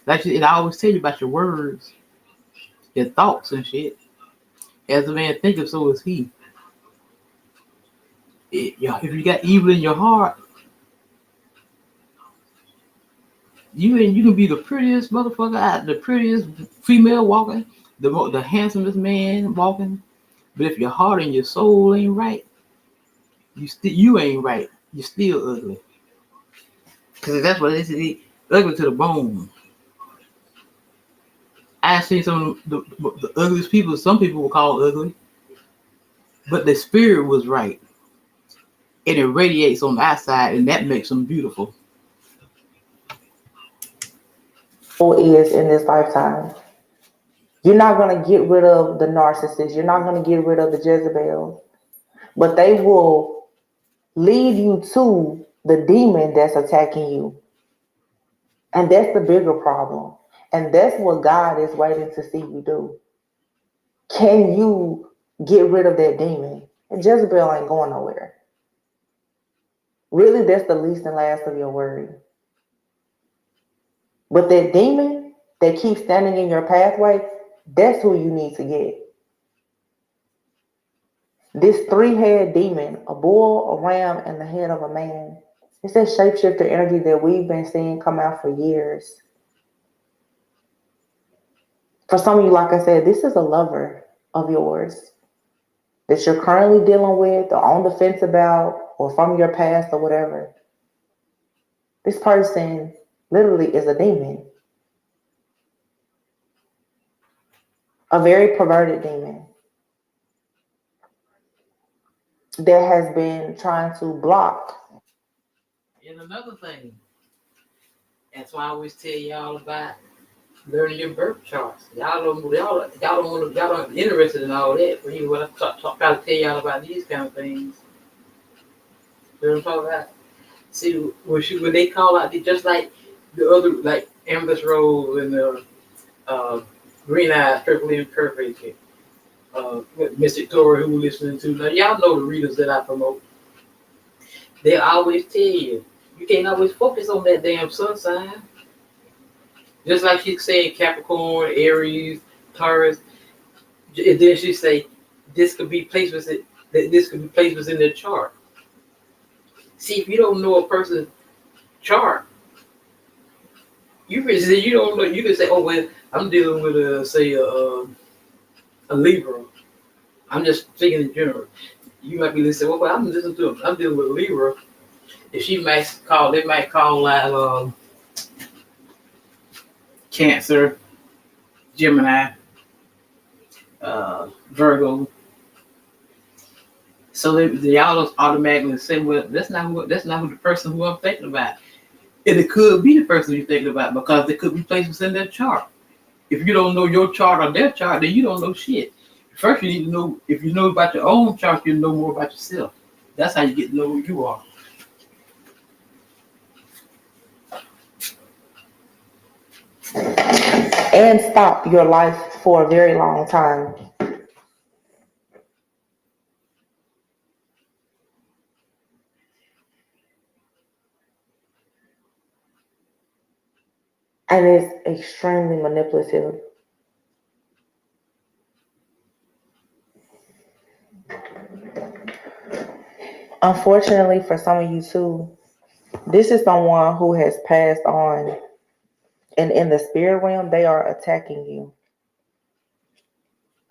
And I always tell you about your words, your thoughts and shit. As a man thinketh, so is he. If you got evil in your heart, you can be the prettiest motherfucker out, the prettiest female walking, the handsomest man walking. But if your heart and your soul ain't right, you ain't right. You're still ugly. Cause that's what it is. Ugly to the bone. I seen some of the ugliest people. Some people will call ugly, but the spirit was right. And it radiates on the outside, and that makes them beautiful. Is in this lifetime. You're not going to get rid of the narcissist. You're not going to get rid of the Jezebel. But they will lead you to the demon that's attacking you. And that's the bigger problem. And that's what God is waiting to see you do. Can you get rid of that demon? And Jezebel ain't going nowhere. Really, that's the least and last of your worry. But that demon that keeps standing in your pathway, that's who you need to get. This three-head demon, a bull, a ram, and the head of a man. It's that shapeshifter energy that we've been seeing come out for years. For some of you, like I said, this is a lover of yours that you're currently dealing with or on the fence about or from your past or whatever. This person literally is a demon. A very perverted demon that has been trying to block. And another thing, that's why I always tell y'all about learning your birth charts. Y'all don't interested in all that. But when I try to tell y'all about these kind of things, you know what I'm talking about? See, when they call out, just like the other, like Amber's Rose and the Green Eyes, Triple M Perfect, Mystic Torah, who we're listening to. Now, y'all know the readers that I promote. They always tell you can't always focus on that damn sun sign. Just like she said, Capricorn, Aries, Taurus, and then she say this could be placements in their chart. See, if you don't know a person's chart, you don't know. You can say, "Oh well, I'm dealing with a Libra." I'm just thinking in general. You might be listening. Well, I'm dealing with a Libra. If they might call out Cancer, Gemini, Virgo. So they all automatically say, "Well, that's not who the person who I'm thinking about." And it could be the person you're thinking about because there could be placements in their chart. If you don't know your chart or their chart, then you don't know shit. First, you need to know. If you know about your own chart, you know more about yourself. That's how you get to know who you are. And stop your life for a very long time. And it's extremely manipulative. Unfortunately for some of you too, this is someone who has passed on, and in the spirit realm, they are attacking you.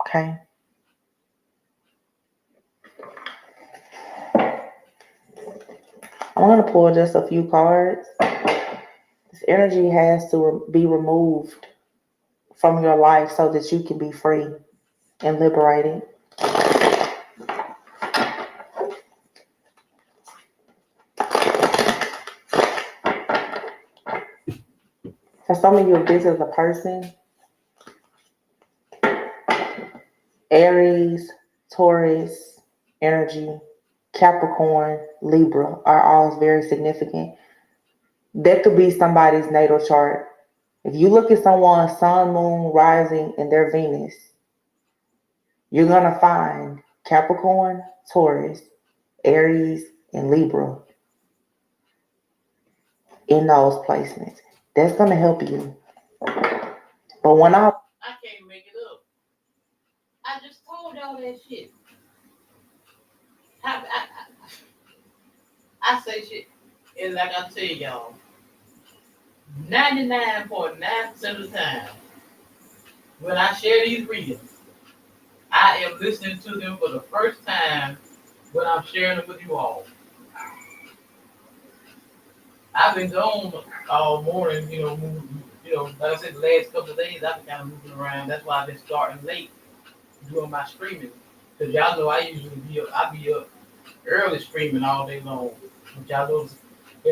Okay? I'm going to pull just a few cards. This energy has to be removed from your life so that you can be free and liberated. For some of you, this is a person. Aries, Taurus, energy, Capricorn, Libra are all very significant. That could be somebody's natal chart. If you look at someone's sun, moon, rising, and their Venus, you're going to find Capricorn, Taurus, Aries, and Libra in those placements. That's going to help you. But when I can't make it up. I just told y'all that shit. I say shit, and like I tell y'all, 99.9% of the time, when I share these readings, I am listening to them for the first time when I'm sharing them with you all. I've been gone all morning, like I said, the last couple of days I've been kind of moving around. That's why I've been starting late doing my streaming. Because y'all know I usually I be up early streaming all day long. But y'all know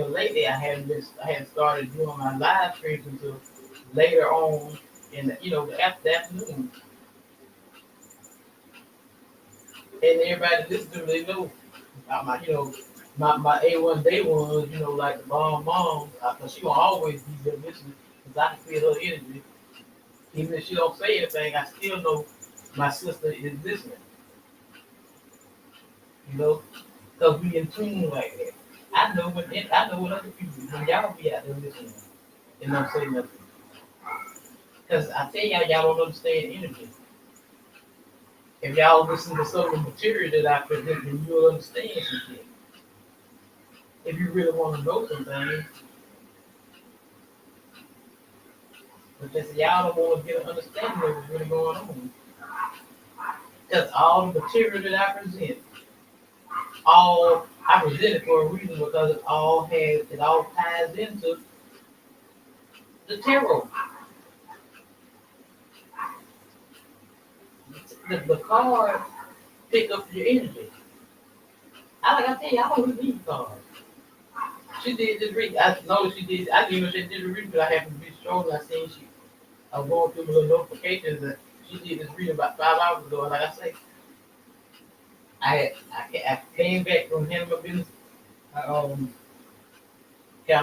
lately I hadn't started doing my live streams until later on in the afternoon. And everybody listen to me, they know about my A1 day ones, like the mom, cause she gonna always be there listening, cause I can feel her energy. Even if she don't say anything, I still know my sister is listening. Cause we in tune like that. I know what other people when y'all be out there listening and don't say nothing. Cause I tell y'all don't understand energy. If y'all listen to some of the material that I present, then you'll understand some shit. If you really want to know something, but just y'all don't want to get an understanding of what's really going on. Because all the material that I present, I present it for a reason because it all ties into the tarot. The cards pick up your energy. I tell you, I don't read cards. She did this read. I noticed she did. I didn't even say did the read, but I happened to be strolling. I seen I was going through the little notifications that she did this reading about 5 hours ago. And like I say, I came back from handling my business. I kind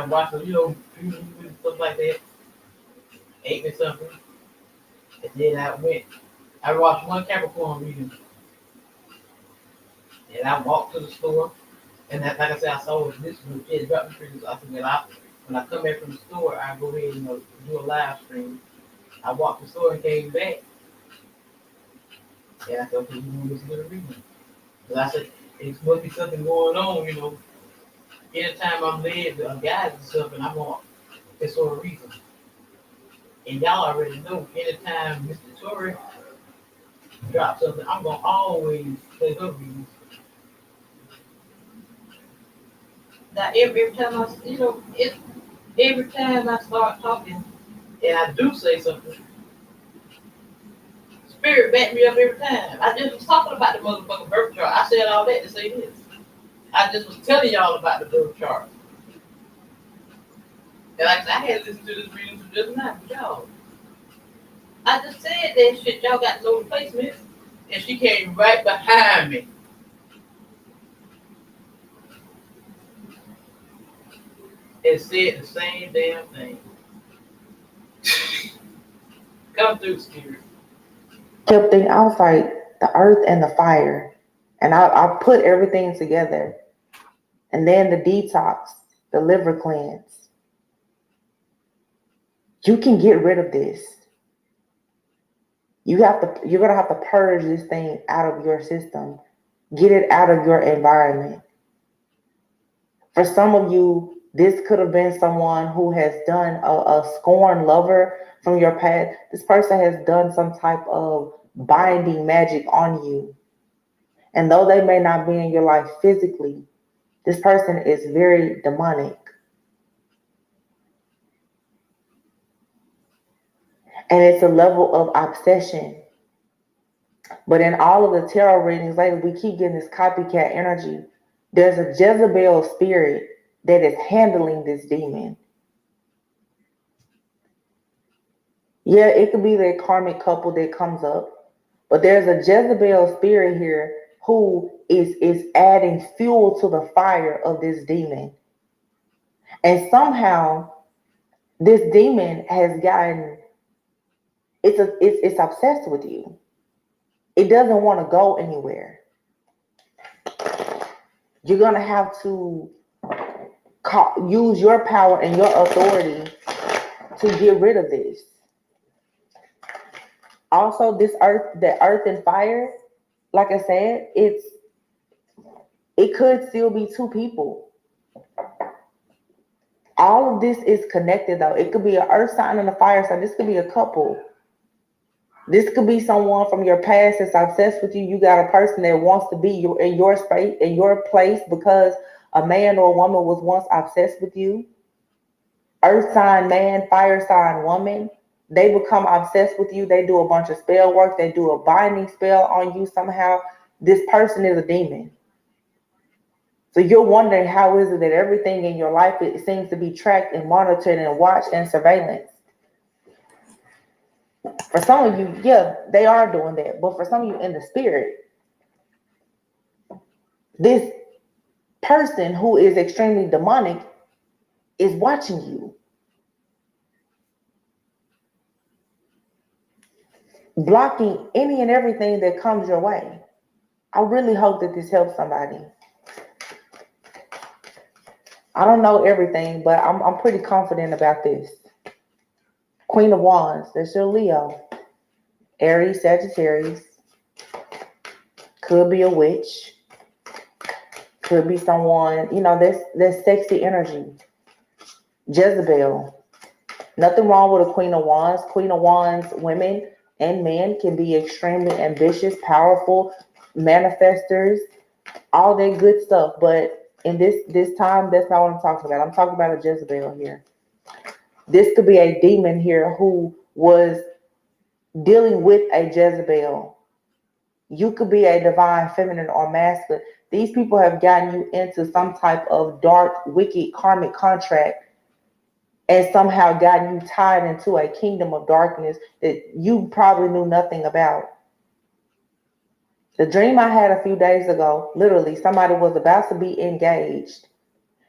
of watched and stuff like that. Ate me something, and then I watched one Capricorn reading, and I walked to the store, and that, like I said, I saw this one, it dropped the trees. I said, when I come back from the store, I go ahead and do a live stream. I walked to the store and came back, and I said, okay, you want to listen to the reading? Because I said, it must be something going on. Anytime I'm led to guide and stuff, and I'm on, it's for a reason. And y'all already know, anytime Mr. Tory drops something, I'm going to always play her readings. Now, every time every time I start talking, and I do say something, spirit back me up every time. I just was talking about the motherfucking birth chart. I said all that to say this. I just was telling y'all about the birth chart. And like I said, I had to listen to this reading for just now with y'all. I just said that shit, y'all got no replacements. And she came right behind me. And said the same damn thing. Come through, spirit. kept thinking, I was like, the earth and the fire. And I put everything together. And then the detox, the liver cleanse. You can get rid of this. You're gonna have to purge this thing out of your system. Get it out of your environment. For some of you, this could have been someone who has done a scorned lover from your past. This person has done some type of binding magic on you. And though they may not be in your life physically, this person is very demonic. And it's a level of obsession. But in all of the tarot readings lately, we keep getting this copycat energy. There's a Jezebel spirit that is handling this demon. Yeah, it could be that karmic couple that comes up, but there's a Jezebel spirit here who is adding fuel to the fire of this demon. And somehow this demon has gotten it's obsessed with you. It doesn't want to go anywhere. You're gonna have to use your power and your authority to get rid of this. Also, the earth and fire, like I said, it could still be two people. All of this is connected though. It could be an earth sign and a fire sign. This could be a couple. This could be someone from your past that's obsessed with you. You got a person that wants to be in your space, in your place, because a man or a woman was once obsessed with you. Earth sign man, fire sign woman. They become obsessed with you. They do a bunch of spell work. They do a binding spell on you somehow. This person is a demon. So you're wondering, how is it that everything in your life, it seems to be tracked and monitored and watched and surveillance? For some of you, yeah, they are doing that. But for some of you in the spirit, this person who is extremely demonic is watching you. Blocking any and everything that comes your way. I really hope that this helps somebody. I don't know everything, but I'm pretty confident about this. Queen of Wands, that's your Leo. Aries, Sagittarius. Could be a witch. Could be someone, that's sexy energy. Jezebel. Nothing wrong with a Queen of Wands. Queen of Wands women and men can be extremely ambitious, powerful, manifestors, all that good stuff. But in this time, that's not what I'm talking about. I'm talking about a Jezebel here. This could be a demon here who was dealing with a Jezebel. You could be a divine feminine or masculine. These people have gotten you into some type of dark, wicked, karmic contract and somehow gotten you tied into a kingdom of darkness that you probably knew nothing about. The dream I had a few days ago, literally, somebody was about to be engaged.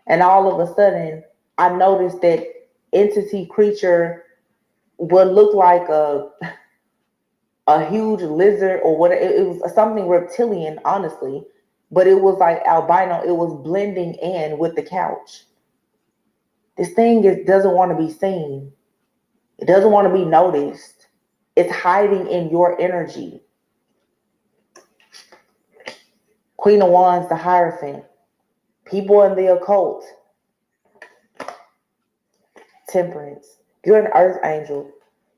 And all of a sudden, I noticed that entity creature would look like a huge lizard or whatever. It was something reptilian, honestly, but it was like albino. It was blending in with the couch. This thing doesn't want to be seen. It doesn't want to be noticed. It's hiding in your energy. Queen of Wands, the Hierophant. People in the occult. Temperance. You're an earth angel.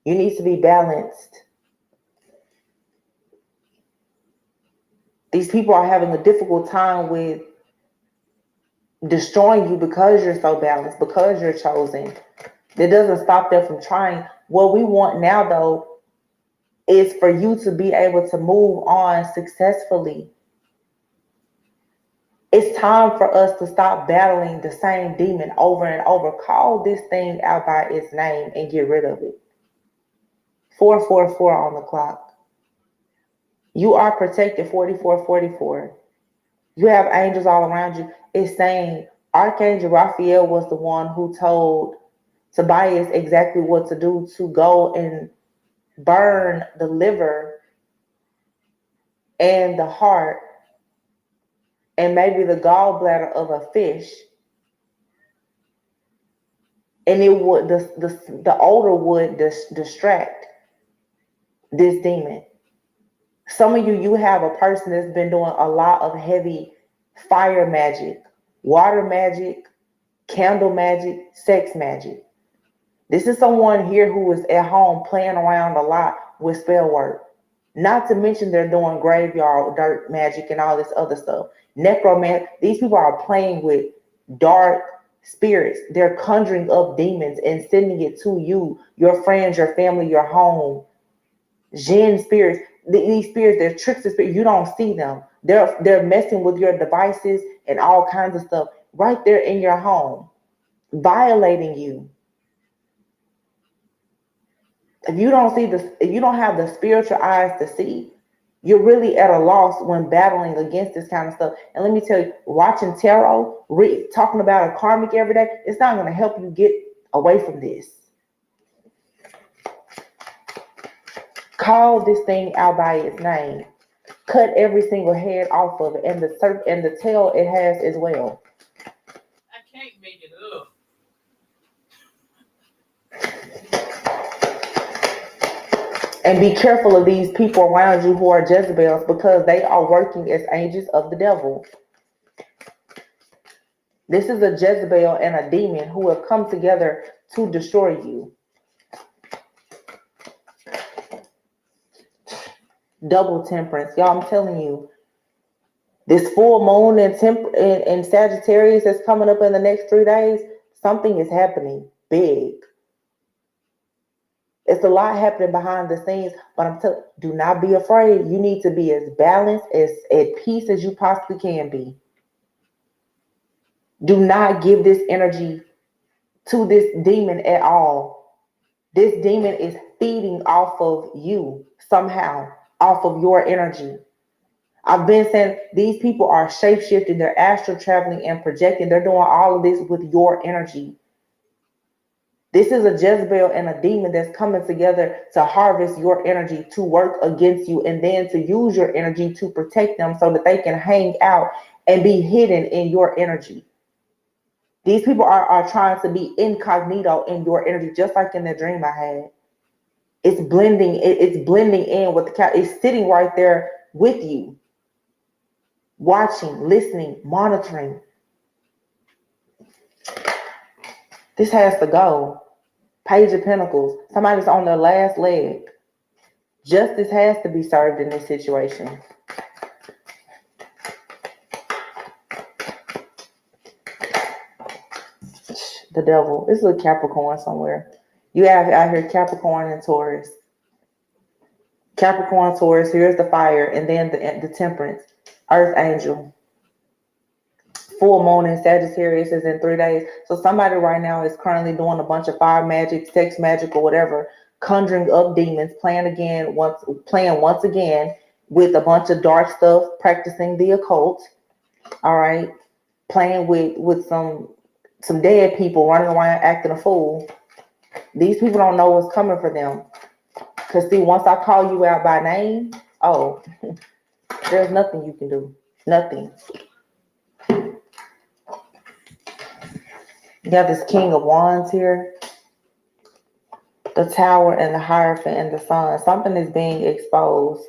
You need to be balanced. These people are having a difficult time with destroying you because you're so balanced, because you're chosen. That doesn't stop them from trying. What we want now, though, is for you to be able to move on successfully. It's time for us to stop battling the same demon over and over. Call this thing out by its name and get rid of it. 444 on the clock. You are protected. 4444. You have angels all around you. It's saying Archangel Raphael was the one who told Tobias exactly what to do, to go and burn the liver and the heart and maybe the gallbladder of a fish And it would the odor would distract this demon. Some of you have a person that's been doing a lot of heavy fire magic, water magic, candle magic, sex magic. This is someone here who is at home playing around a lot with spell work. Not to mention they're doing graveyard dirt magic and all this other stuff. Necromancy. These people are playing with dark spirits. They're conjuring up demons and sending it to you, your friends, your family, your home. Jinn spirits. These spirits, they're trickster spirits. You don't see them. They're messing with your devices and all kinds of stuff right there in your home, violating you. If you don't see this, if you don't have the spiritual eyes to see, you're really at a loss when battling against this kind of stuff. And let me tell you, watching tarot, talking about a karmic every day, it's not going to help you get away from this. Call this thing out by its name. Cut every single head off of it, and the tail it has as well. I can't make it up. And be careful of these people around you who are Jezebels, because they are working as agents of the devil. This is a Jezebel and a demon who have come together to destroy you. Double temperance. Y'all, I'm telling you, this full moon in Sagittarius that's coming up in the next 3 days, something is happening big. It's a lot happening behind the scenes, but I'm telling you, do not be afraid. You need to be as balanced, as at peace as you possibly can be. Do not give this energy to this demon at all. This demon is feeding off of you somehow, off of your energy. I've been saying these people are shape-shifting, they're astral traveling and projecting. They're doing all of this with your energy. This is a Jezebel and a demon that's coming together to harvest your energy, to work against you, and then to use your energy to protect them so that they can hang out and be hidden in your energy. These people are trying to be incognito in your energy, just like in the dream I had. It's blending in with the cat. It's sitting right there with you, watching, listening, monitoring. This has to go. Page of Pentacles. Somebody's on their last leg. Justice has to be served in this situation. The devil. This is a Capricorn somewhere. You have out here Capricorn and Taurus. Capricorn, Taurus, here's the fire, and then the temperance. Earth angel. Full moon in Sagittarius is in 3 days. So somebody right now is currently doing a bunch of fire magic, sex magic, or whatever, conjuring up demons, playing once again with a bunch of dark stuff, practicing the occult. All right, playing with some dead people, running around acting a fool. These people don't know what's coming for them. Because see, once I call you out by name, oh, there's nothing you can do. Nothing. You got this King of Wands here. The Tower and the Hierophant and the Sun. Something is being exposed.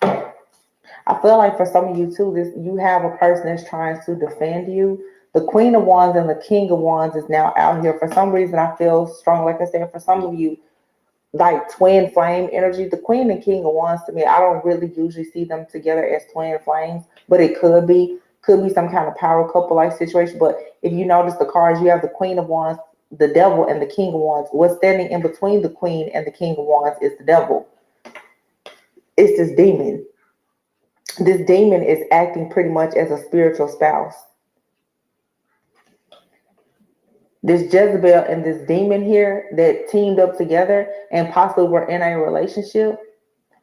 I feel like for some of you too, you have a person that's trying to defend you. The Queen of Wands and the King of Wands is now out here. For some reason, I feel strong. Like I said, for some of you, like twin flame energy. The Queen and King of Wands, to me, I don't really usually see them together as twin flames, but it could be some kind of power couple like situation. But if you notice the cards, you have the Queen of Wands, the Devil, and the King of Wands. What's standing in between the Queen and the King of Wands is the Devil. It's this demon. This demon is acting pretty much as a spiritual spouse. This Jezebel and this demon here that teamed up together and possibly were in a relationship.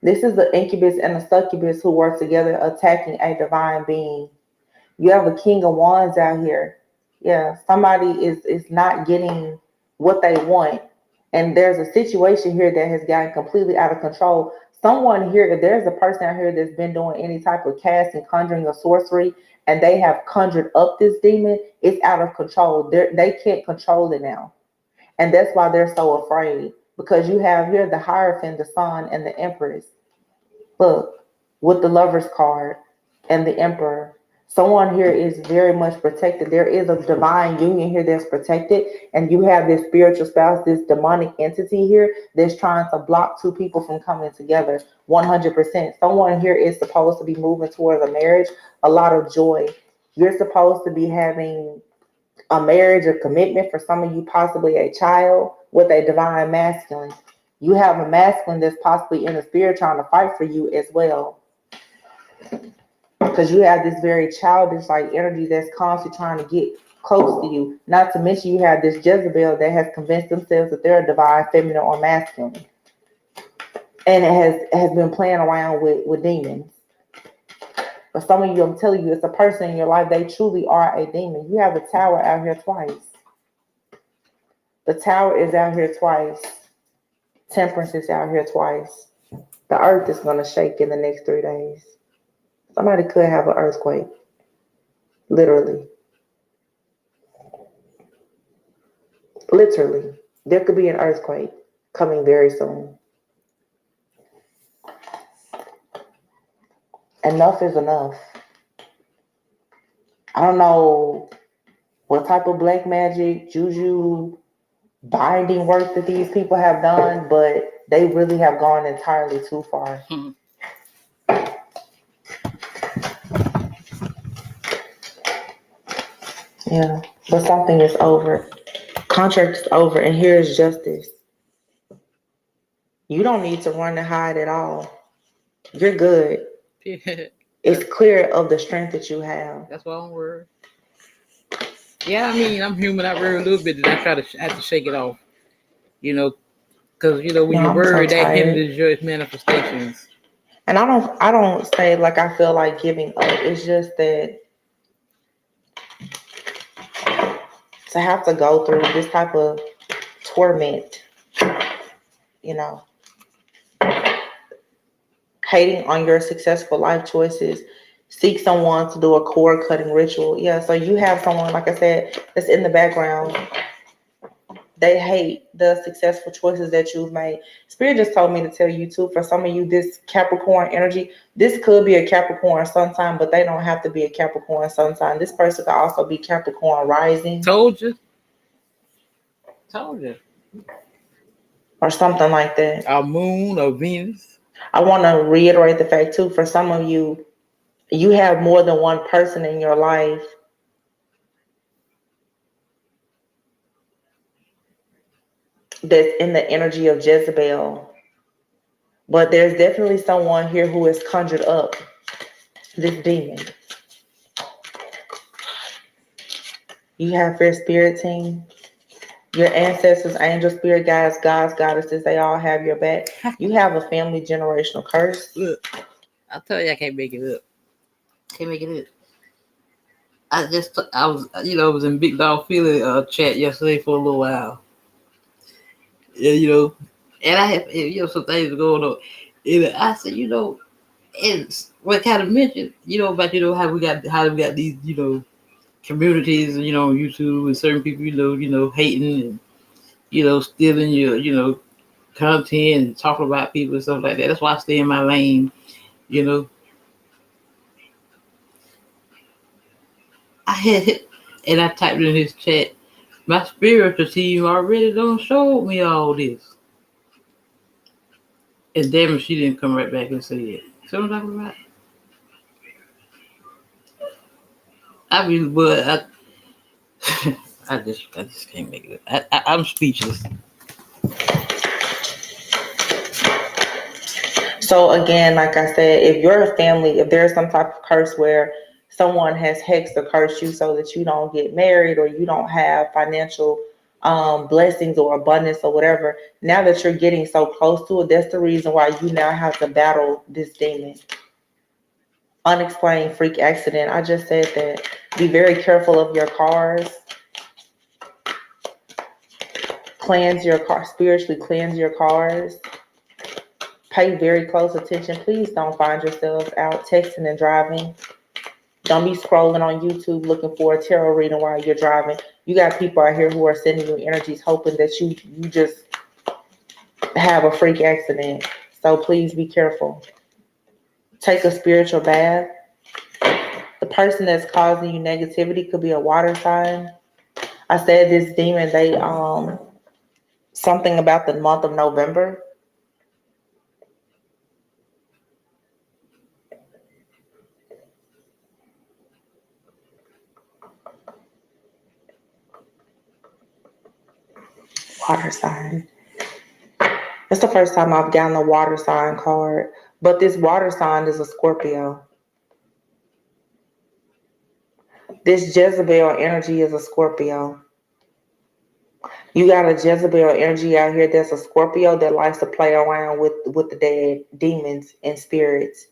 This is the incubus and the succubus who work together attacking a divine being. You have a King of Wands out here. Yeah, somebody is not getting what they want. And there's a situation here that has gotten completely out of control. Someone here, if there's a person out here that's been doing any type of casting, conjuring, or sorcery, and they have conjured up this demon, it's out of control. They can't control it now. And that's why they're so afraid. Because you have here the Hierophant, the Sun, and the Empress. Look, with the Lover's card and the Emperor. Someone here is very much protected. There is a divine union here that's protected, and you have this spiritual spouse, this demonic entity here that's trying to block two people from coming together 100%. Someone here is supposed to be moving towards a marriage, a lot of joy. You're supposed to be having a marriage, a commitment, for some of you, possibly a child with a divine masculine. You have a masculine that's possibly in the spirit trying to fight for you as well. Because you have this very childish like energy that's constantly trying to get close to you. Not to mention you have this Jezebel that has convinced themselves that they're a divine feminine or masculine. And it has been playing around with demons. For some of you, I'm telling you, it's a person in your life, they truly are a demon. You have the Tower out here twice. The Tower is out here twice. Temperance is out here twice. The earth is going to shake in the next 3 days. Somebody could have an earthquake. Literally. Literally. There could be an earthquake coming very soon. Enough is enough. I don't know what type of black magic, juju, binding work that these people have done, but they really have gone entirely too far. Yeah, but something is over. Contract is over, and here is justice. You don't need to run and hide at all. You're good. It's clear of the strength that you have. That's why I'm worried. Yeah, I mean, I'm human. I worry a little bit that I have to shake it off. You know, because you know when you're worried, that hinders your manifestations. And I don't say like I feel like giving up. It's just that to have to go through this type of torment, you know, hating on your successful life choices, seek someone to do a cord cutting ritual. Yeah, so you have someone, like I said, that's in the background. They hate the successful choices that you've made. Spirit just told me to tell you too, for some of you, this Capricorn energy, this could be a Capricorn sun sign, but they don't have to be a Capricorn sun sign. This person could also be Capricorn rising. Told you. Or something like that. A moon or Venus. I want to reiterate the fact too, for some of you, you have more than one person in your life that's in the energy of Jezebel. But there's definitely someone here who has conjured up this demon. You have your spirit team, your ancestors, angel, spirit guides, gods, goddesses, they all have your back. You have a family generational curse. Look, I tell you, I can't make it up. Can't make it up. I was in Big Dog Philly chat yesterday for a little while. Yeah, and I had, some things going on. And I said, it's what kind of mentioned, about, how we got these, communities, on YouTube, and certain people, hating and, stealing your, content and talking about people and stuff like that. That's why I stay in my lane, I had, and I typed in his chat, my spiritual team already done showed me all this. And damn it, she didn't come right back and say it. See what I'm talking about? I mean, but I just can't make it up. I'm speechless. So again, like I said, if you're a family, if there's some type of curse where someone has hexed or cursed you so that you don't get married or you don't have financial blessings or abundance or whatever, now that you're getting so close to it, that's the reason why you now have to battle this demon. Unexplained freak accident. I just said that. Be very careful of your cars. Cleanse your car, spiritually cleanse your cars. pay very close attention. Please don't find yourselves out texting and driving. Don't be scrolling on YouTube looking for a tarot reading while you're driving. You got people out here who are sending you energies hoping that you just have a freak accident. So please be careful. Take a spiritual bath. The person that's causing you negativity could be a water sign. I said this demon, they something about the month of November. Water sign. That's the first time I've gotten a water sign card. But this water sign is a Scorpio. This Jezebel energy is a Scorpio. You got a Jezebel energy out here that's a Scorpio that likes to play around with the dead demons and spirits.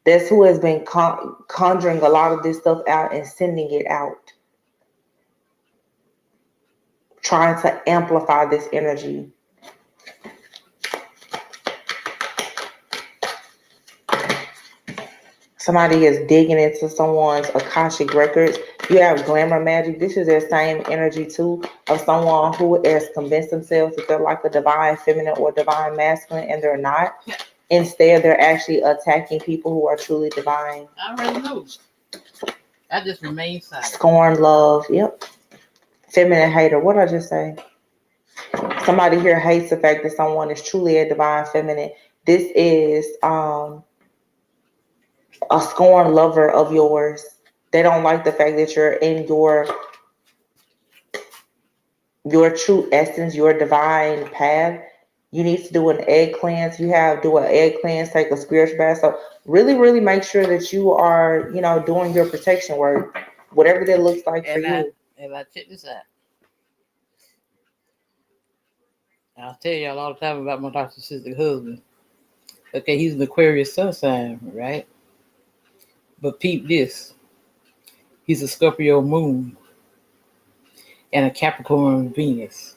That's who has been conjuring a lot of this stuff out and sending it out. Trying to amplify this energy. Somebody is digging into someone's Akashic records. You have glamour magic. This is their same energy too of someone who has convinced themselves that they're like a divine feminine or divine masculine, and they're not. Instead, they're actually attacking people who are truly divine. I already know. I just remain silent. Scorn, love. Yep. Feminine hater. What did I just say? Somebody here hates the fact that someone is truly a divine feminine. This is a scorn lover of yours. They don't like the fact that you're in your true essence, your divine path. You need to do an egg cleanse. Do an egg cleanse, take a spiritual bath. So really, really make sure that you are, doing your protection work, whatever that looks like for you. And I check this out. I'll tell y'all all the time about my narcissistic husband. Okay, he's an Aquarius sun sign, right? But peep this. He's a Scorpio moon and a Capricorn Venus.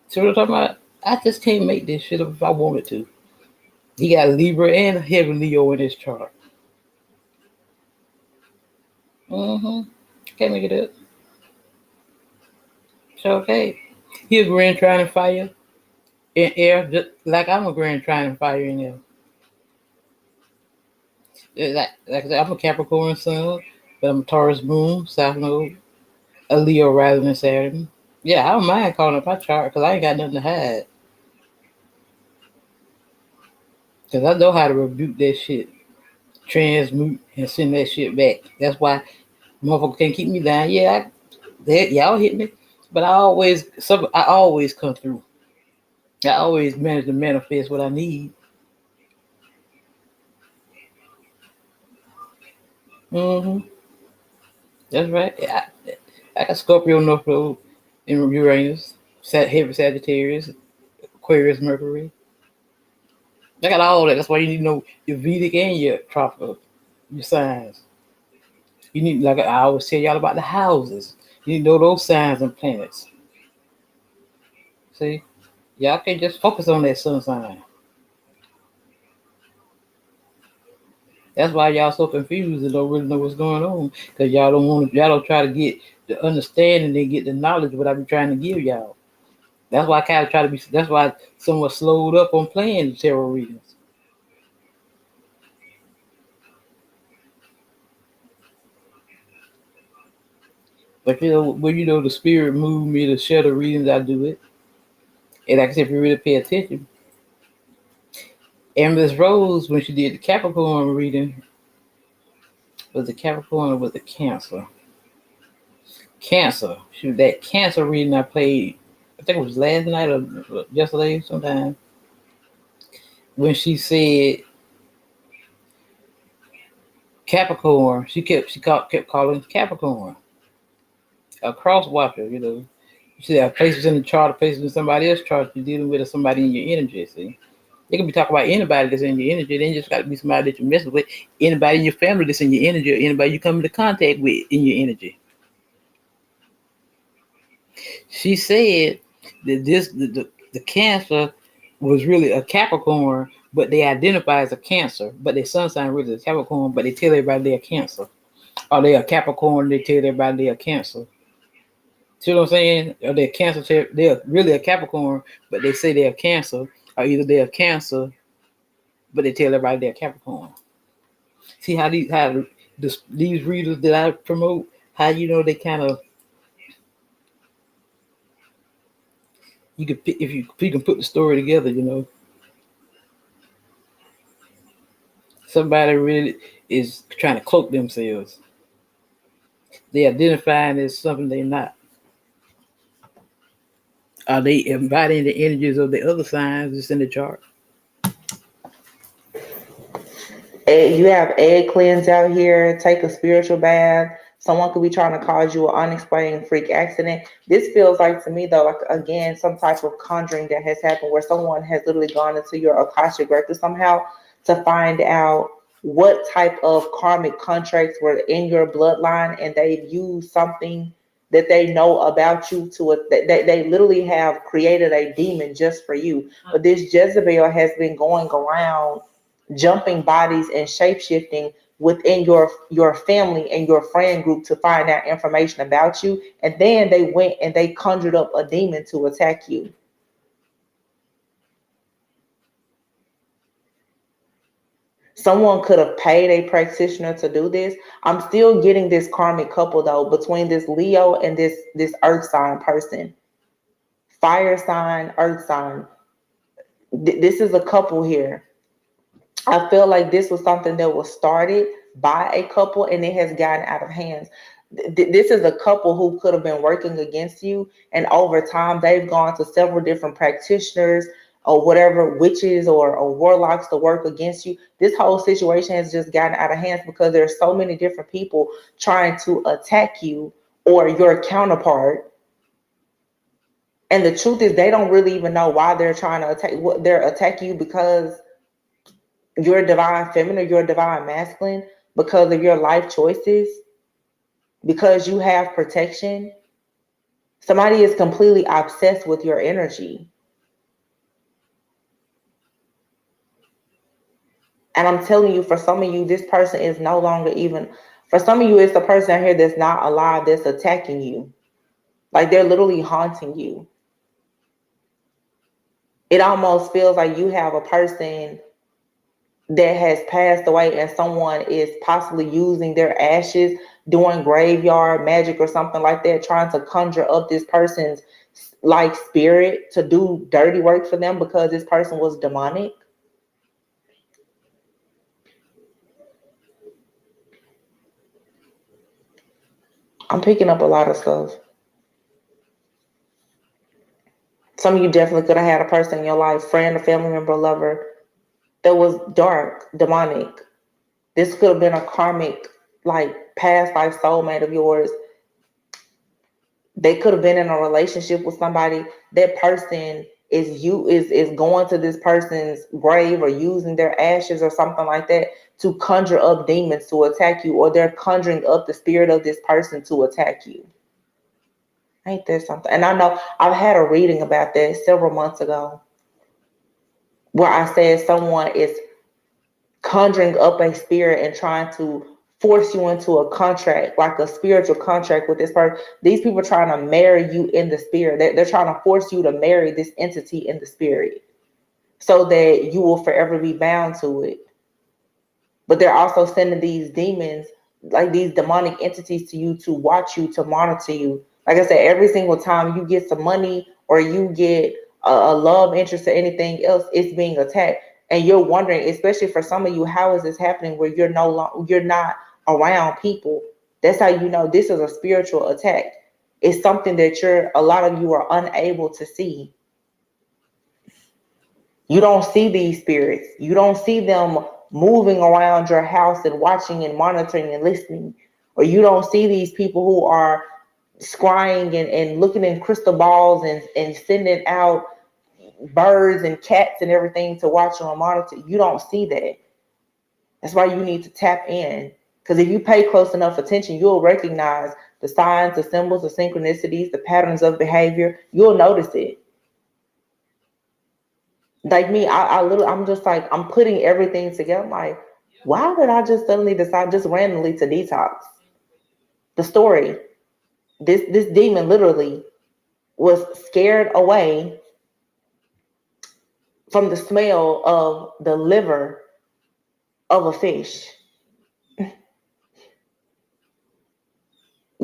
So what I'm talking about? I just can't make this shit up if I wanted to. He got Libra and heavy Leo in his chart. Can't make it up. So okay. He's a grand trine fire in air, just like I'm a grand trine fire in air. Like I said, I'm a Capricorn sun, but I'm a Taurus moon, South Node, a Leo rather than Saturn. Yeah, I don't mind calling up my chart because I ain't got nothing to hide. Because I know how to rebuke that shit, transmute, and send that shit back. That's why motherfucker can't keep me down. Yeah, y'all hit me, but I always come through. I always manage to manifest what I need. That's right. I got Scorpio North Node in Uranus, heavy Sagittarius, Aquarius Mercury. I got all that. That's why you need to know your Vedic and your tropical, your signs. You need, like I always tell y'all about the houses. You need to know those signs and planets. See, y'all can't just focus on that sun sign. That's why y'all so confused and don't really know what's going on. Because y'all don't try to get the understanding and get the knowledge what I be trying to give y'all. That's why I kind of try to be. That's why somewhat slowed up on playing the tarot readings. But the spirit moved me to share the readings. I do it, and like I said, if you really pay attention, Miss Rose, when she did the Capricorn reading, was the Capricorn or was it Cancer? Cancer. That Cancer reading I played. I think it was last night or yesterday sometime. When she said Capricorn, she kept calling Capricorn a cross watcher. She have places in the chart, places in somebody else's chart. You're dealing with somebody in your energy. See, you can be talking about anybody that's in your energy. Then you just got to be somebody that you're messing with. Anybody in your family that's in your energy, or anybody you come into contact with in your energy. She said that the Cancer was really a Capricorn, but they identify as a Cancer, but their sun sign really is Capricorn, but they tell everybody they're a Cancer. Or they're a Capricorn, they tell everybody they're a Cancer. See what I'm saying? Or they're Cancer, they're really a Capricorn, but they say they're a Cancer, or either they're a Cancer, but they tell everybody they're a Capricorn. See how these readers that I promote, how they kind of, you can if you can put the story together, somebody really is trying to cloak themselves. They identifying as something they're not. Are they embodying the energies of the other signs that's in the chart? You have egg cleanse out here, take a spiritual bath. Someone could be trying to cause you an unexplained freak accident. This feels like to me though, like again, some type of conjuring that has happened where someone has literally gone into your Akashic record somehow to find out what type of karmic contracts were in your bloodline, and they've used something that they know about you to they literally have created a demon just for you. But this Jezebel has been going around jumping bodies and shape-shifting within your family and your friend group to find out information about you, and then they went and they conjured up a demon to attack you. Someone could have paid a practitioner to do this. I'm still getting this karmic couple though between this Leo and this earth sign person. Fire sign, earth sign. This is a couple here. I feel like this was something that was started by a couple and it has gotten out of hands. This is a couple who could have been working against you, and over time they've gone to several different practitioners or whatever, witches or warlocks to work against you. This whole situation has just gotten out of hands because there's so many different people trying to attack you or your counterpart. And the truth is they don't really even know why they're trying to attack. They're attacking you because you're divine feminine or you're divine masculine, because of your life choices, because you have protection. Somebody is completely obsessed with your energy. And I'm telling you, for some of you, this person is no longer even, for some of you, it's the person out here that's not alive that's attacking you. Like they're literally haunting you. It almost feels like you have a person that has passed away and someone is possibly using their ashes, doing graveyard magic or something like that, trying to conjure up this person's like spirit to do dirty work for them because this person was demonic. I'm picking up a lot of stuff. Some of you definitely could have had a person in your life, friend, a family member, lover, that was dark, demonic. This could have been a karmic, like past life soulmate of yours. They could have been in a relationship with somebody. That person is going to this person's grave or using their ashes or something like that to conjure up demons to attack you, or they're conjuring up the spirit of this person to attack you. Ain't there something? And I know I've had a reading about that several months ago where I said someone is conjuring up a spirit and trying to force you into a contract, like a spiritual contract with this person. These people are trying to marry you in the spirit. They're trying to force you to marry this entity in the spirit so that you will forever be bound to it. But they're also sending these demons, like these demonic entities to you to watch you, to monitor you. Like I said, every single time you get some money or you get a love interest or anything else, it's being attacked. And you're wondering, especially for some of you, how is this happening where you're not around people? That's how you know this is a spiritual attack. It's something that a lot of you are unable to see. You don't see these spirits. You don't see them moving around your house and watching and monitoring and listening. Or you don't see these people who are scrying and looking in crystal balls and sending out birds and cats and everything to watch you and monitor. You don't see that. That's why you need to tap in. Because if you pay close enough attention, you'll recognize the signs, the symbols, the synchronicities, the patterns of behavior. You'll notice it. Like me, I'm just like, I'm putting everything together. I'm like, why did I just suddenly decide just randomly to detox? The story, this demon literally was scared away from the smell of the liver of a fish.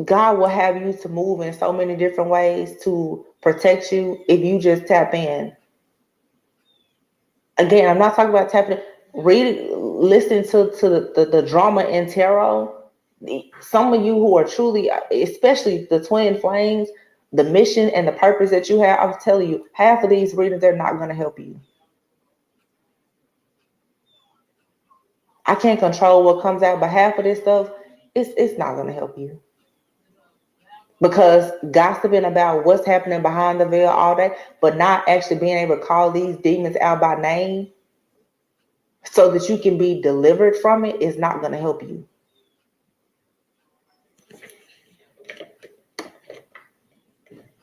God will have you to move in so many different ways to protect you if you just tap in. Again, I'm not talking about tapping in. Read, listen to the drama in tarot. Some of you who are truly, especially the twin flames, the mission and the purpose that you have, I'm telling you, half of these readings, they're not going to help you. I can't control what comes out, but half of this stuff, it's not going to help you. Because gossiping about what's happening behind the veil all day, but not actually being able to call these demons out by name so that you can be delivered from it is not going to help you.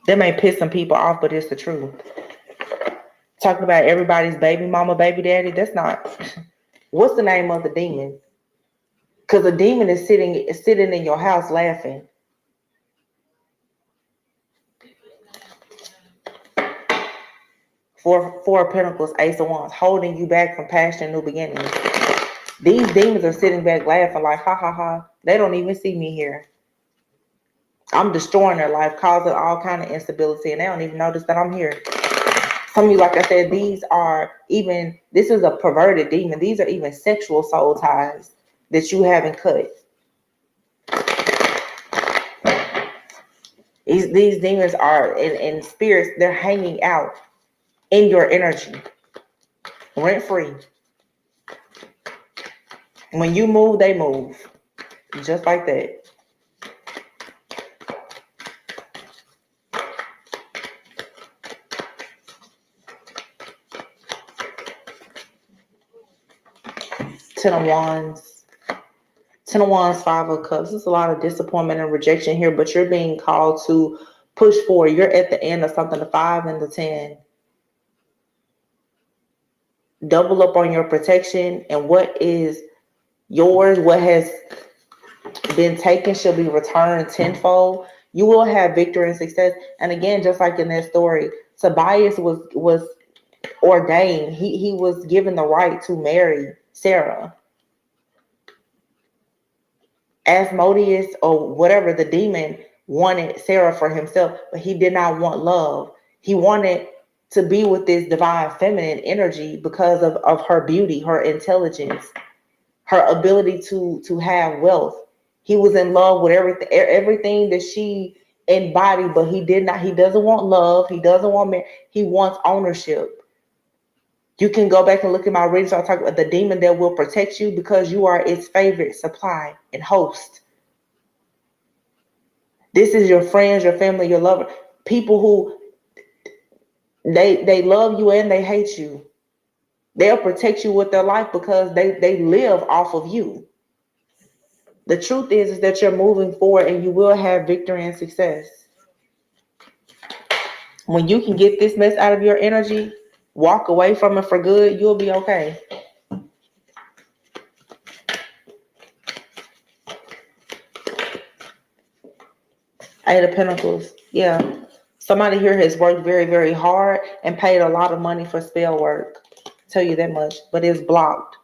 That may piss some people off, but it's the truth. Talking about everybody's baby mama, baby daddy, that's not. What's the name of the demon? Because a demon is sitting in your house laughing. Four of Pentacles, Ace of Wands, holding you back from passion and new beginnings. These demons are sitting back laughing like, ha ha ha. They don't even see me here. I'm destroying their life, causing all kind of instability, and they don't even notice that I'm here. Some of you, like I said, this is a perverted demon. These are even sexual soul ties that you haven't cut. These demons are in spirits, they're hanging out in your energy, rent free. When you move, they move. Just like that. Ten of Wands. Ten of Wands, Five of Cups. There's a lot of disappointment and rejection here, but you're being called to push forward. You're at the end of something, the 5 and the 10. Double up on your protection, and what is yours, what has been taken shall be returned tenfold. You will have victory and success. And again, just like in that story, Tobias was ordained. He was given the right to marry Sarah. Asmodeus, or whatever, the demon, wanted Sarah for himself, but he did not want love. He wanted to be with this divine feminine energy because of her beauty, her intelligence, her ability to have wealth. He was in love with everything that she embodied, but he doesn't want love. He doesn't want marriage. He wants ownership. You can go back and look at my readings. I'll talk about the demon that will protect you because you are its favorite supply and host. This is your friends, your family, your lover. People who they love you and they hate you. They'll protect you with their life because they live off of you. The truth is that you're moving forward and you will have victory and success. When you can get this mess out of your energy, walk away from it for good, you'll be okay. Eight of Pentacles. Yeah. Somebody here has worked very, very hard and paid a lot of money for spell work. I'll tell you that much. But it's blocked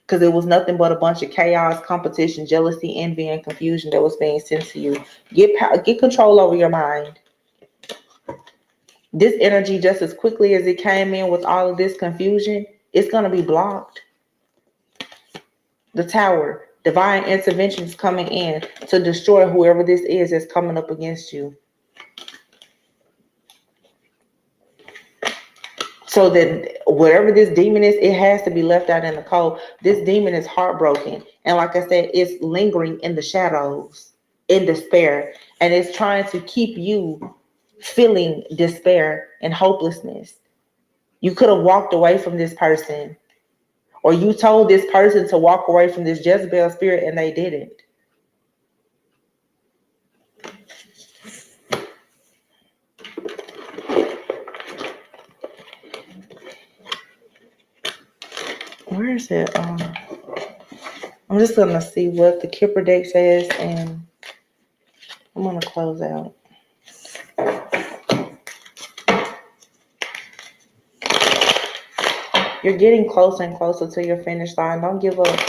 because it was nothing but a bunch of chaos, competition, jealousy, envy, and confusion that was being sent to you. Get control over your mind. This energy, just as quickly as it came in with all of this confusion, it's going to be blocked. The Tower, divine intervention is coming in to destroy whoever this is that's coming up against you. So that whatever this demon is, it has to be left out in the cold. This demon is heartbroken. And like I said, it's lingering in the shadows, in despair. And it's trying to keep you feeling despair and hopelessness. You could have walked away from this person, or you told this person to walk away from this Jezebel spirit and they didn't. Where is it? I'm just gonna see what the Kipper deck says, and I'm gonna close out. You're getting closer and closer to your finish line. Don't give up.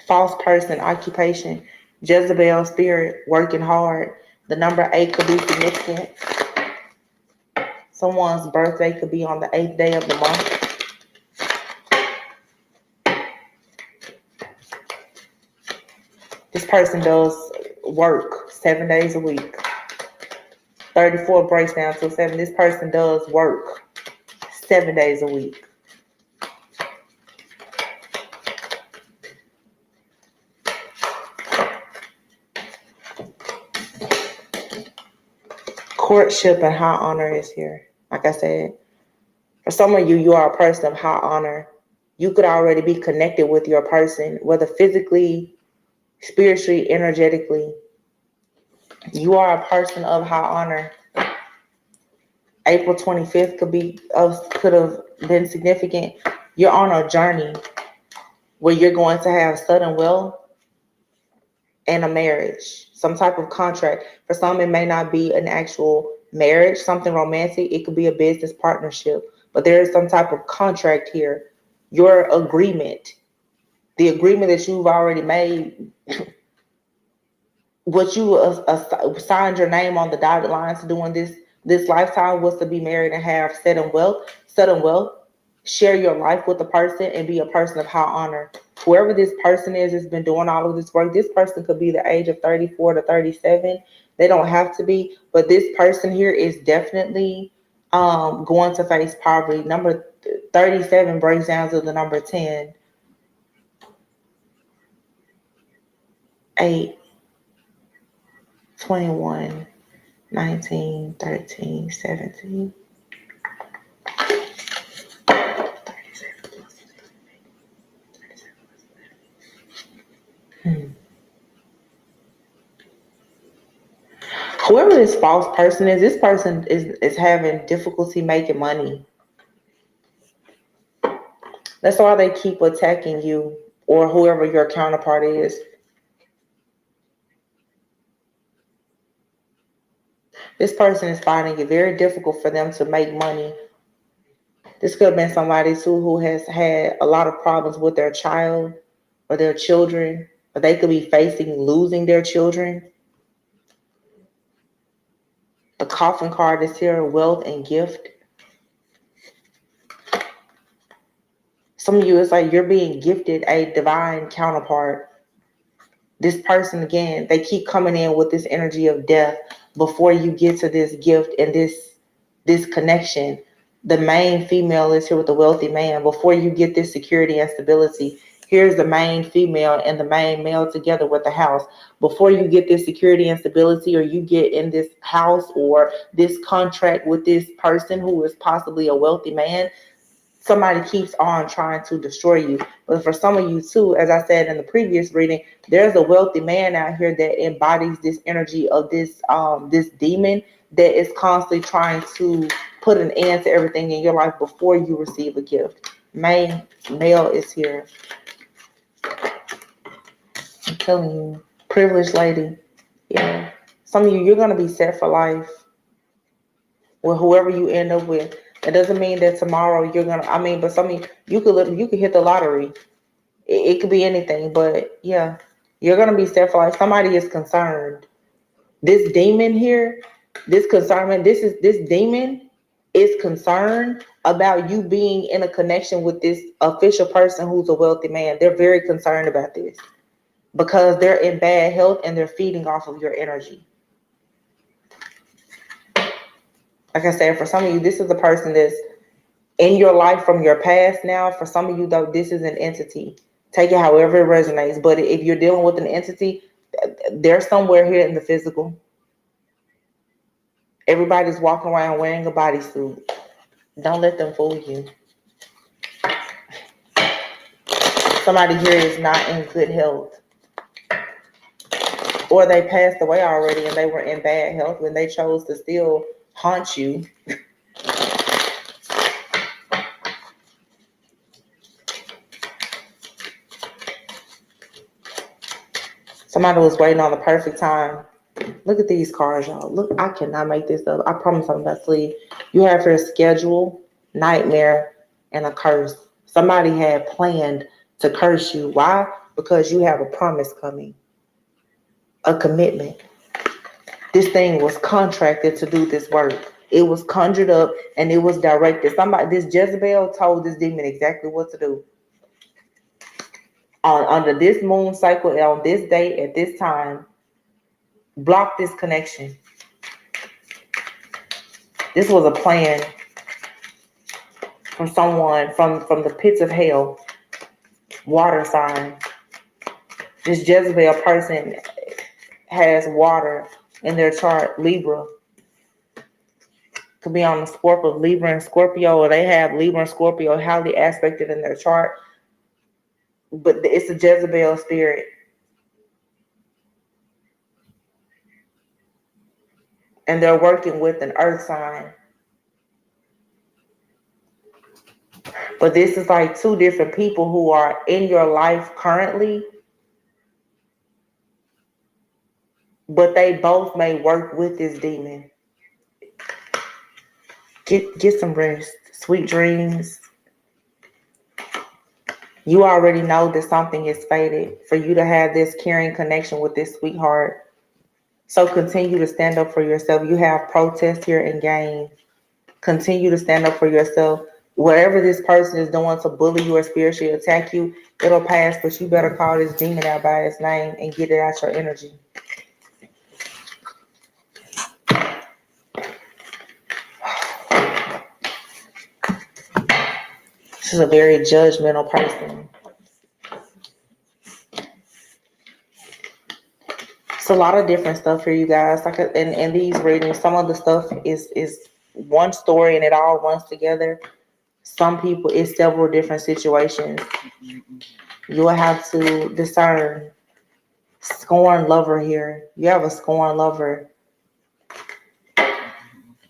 False person, occupation, Jezebel spirit, working hard. The number 8 could be significant. Someone's birthday could be on the 8th day of the month. This person does work 7 days a week. 34 breaks down to 7. This person does work 7 days a week. Courtship and high honor is here. Like I said, for some of you, you are a person of high honor. You could already be connected with your person, whether physically, spiritually, energetically. You are a person of high honor. April 25th could have been significant. You're on a journey where you're going to have sudden wealth and a marriage, some type of contract. For some, it may not be an actual marriage, something romantic. It could be a business partnership, but there is some type of contract here. Your agreement, the agreement that you've already made, what you signed your name on the dotted lines doing this lifetime was to be married and have sudden wealth, share your life with the person and be a person of high honor. Whoever this person is has been doing all of this work. This person could be the age of 34 to 37. They don't have to be, but this person here is definitely going to face poverty. Number 37 breaks down to the number 10. 8, 21, 19, 13, 17. 37. Whoever this false person is, this person is having difficulty making money. That's why they keep attacking you or whoever your counterpart is. This person is finding it very difficult for them to make money. This could have been somebody too who has had a lot of problems with their child or their children, or they could be facing losing their children. The coffin card is here, wealth and gift. Some of you, it's like you're being gifted a divine counterpart. This person, again, they keep coming in with this energy of death before you get to this gift and this connection. The main female is here with the wealthy man. Before you get this security and stability, here's the main female and the main male together with the house. Before you get this security and stability, or you get in this house or this contract with this person who is possibly a wealthy man, somebody keeps on trying to destroy you. But for some of you too, as I said in the previous reading, there's a wealthy man out here that embodies this energy of this demon that is constantly trying to put an end to everything in your life before you receive a gift. Male is here. I'm telling you, privileged lady. Yeah. Some of you, you're gonna be set for life with whoever you end up with. It doesn't mean that tomorrow you're gonna. But some of you could hit the lottery. It could be anything, but yeah, you're gonna be set for life. Somebody is concerned. This demon here, this demon is concerned about you being in a connection with this official person who's a wealthy man. They're very concerned about this because they're in bad health and they're feeding off of your energy. Like I said, for some of you, this is a person that's in your life from your past now. For some of you, though, this is an entity. Take it however it resonates. But if you're dealing with an entity, they're somewhere here in the physical. Everybody's walking around wearing a bodysuit. Don't let them fool you. Somebody here is not in good health. Or they passed away already and they were in bad health when they chose to still haunt you. Somebody was waiting on the perfect time. Look at these cards, y'all. Look, I cannot make this up. I promise I'm about to sleep. You have your schedule, nightmare, and a curse. Somebody had planned to curse you. Why? Because you have a promise coming, a commitment. This thing was contracted to do this work. It was conjured up and it was directed. This Jezebel told this demon exactly what to do. Under this moon cycle, on this day, at this time, block this connection. This was a plan from someone from the pits of hell, water sign. This Jezebel person has water in their chart, Libra. Could be on the scorp of Libra and Scorpio, or they have Libra and Scorpio highly aspected in their chart. But it's a Jezebel spirit. And they're working with an earth sign. But this is like two different people who are in your life currently, but they both may work with this demon. Get some rest, sweet dreams. You already know that something is fated for you to have this caring connection with this sweetheart. So continue to stand up for yourself. You have protest here and gain. Continue to stand up for yourself. Whatever this person is doing to bully you or spiritually attack you, it'll pass, but you better call this demon out by its name and get it out your energy. She's a very judgmental person. It's a lot of different stuff for you guys. Like in these readings, some of the stuff is one story and it all runs together. Some people, it's several different situations. You will have to discern. Scorn lover here. You have a scorn lover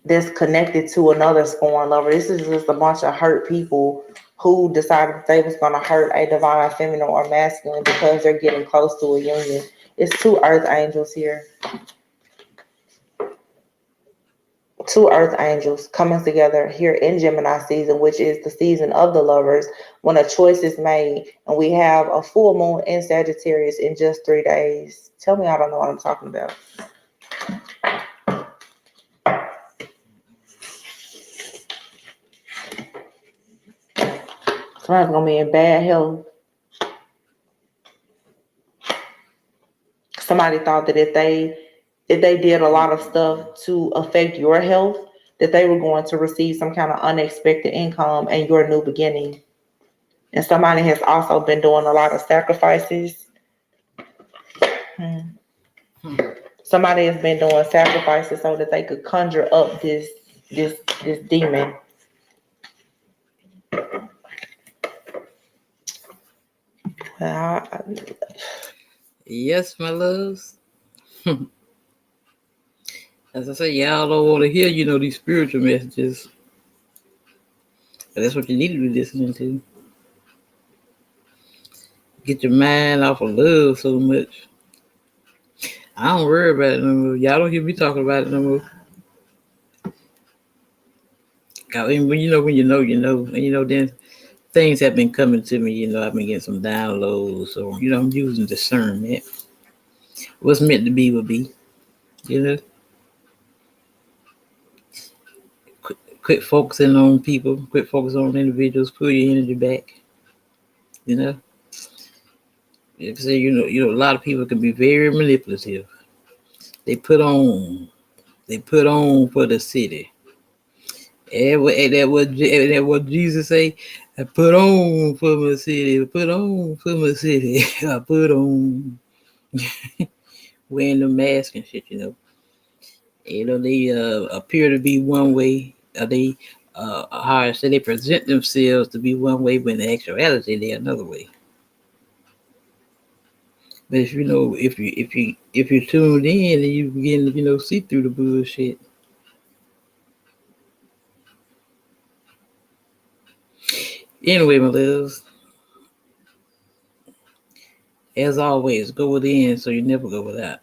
that's connected to another scorn lover. This is just a bunch of hurt people who decided that they was going to hurt a divine feminine or masculine because they're getting close to a union. It's two earth angels here. Two earth angels coming together here in Gemini season, which is the season of the lovers, when a choice is made. And we have a full moon in Sagittarius in just 3 days. Tell me I don't know what I'm talking about. Somebody's going to be in bad health. Somebody thought that if they did a lot of stuff to affect your health, that they were going to receive some kind of unexpected income and your new beginning. And somebody has also been doing a lot of sacrifices. Somebody has been doing sacrifices so that they could conjure up this demon. Yes, my loves. As I say, y'all don't want to hear, these spiritual messages. But that's what you need to be listening to. Get your mind off of love so much. I don't worry about it no more. Y'all don't hear me talking about it no more. When you know. And then things have been coming to me, I've been getting some downloads. So, I'm using discernment. What's meant to be will be, Quit focusing on people, quit focusing on individuals, pull your energy back. If say, a lot of people can be very manipulative. They put on for the city. And what Jesus say? I put on for my city. Put on for my city. I put on wearing the mask and shit. They appear to be one way. They how I say, they present themselves to be one way, but in actuality they're another way. But if you're tuned in and you begin to see through the bullshit. Anyway, my loves, As always, go within so you never go without.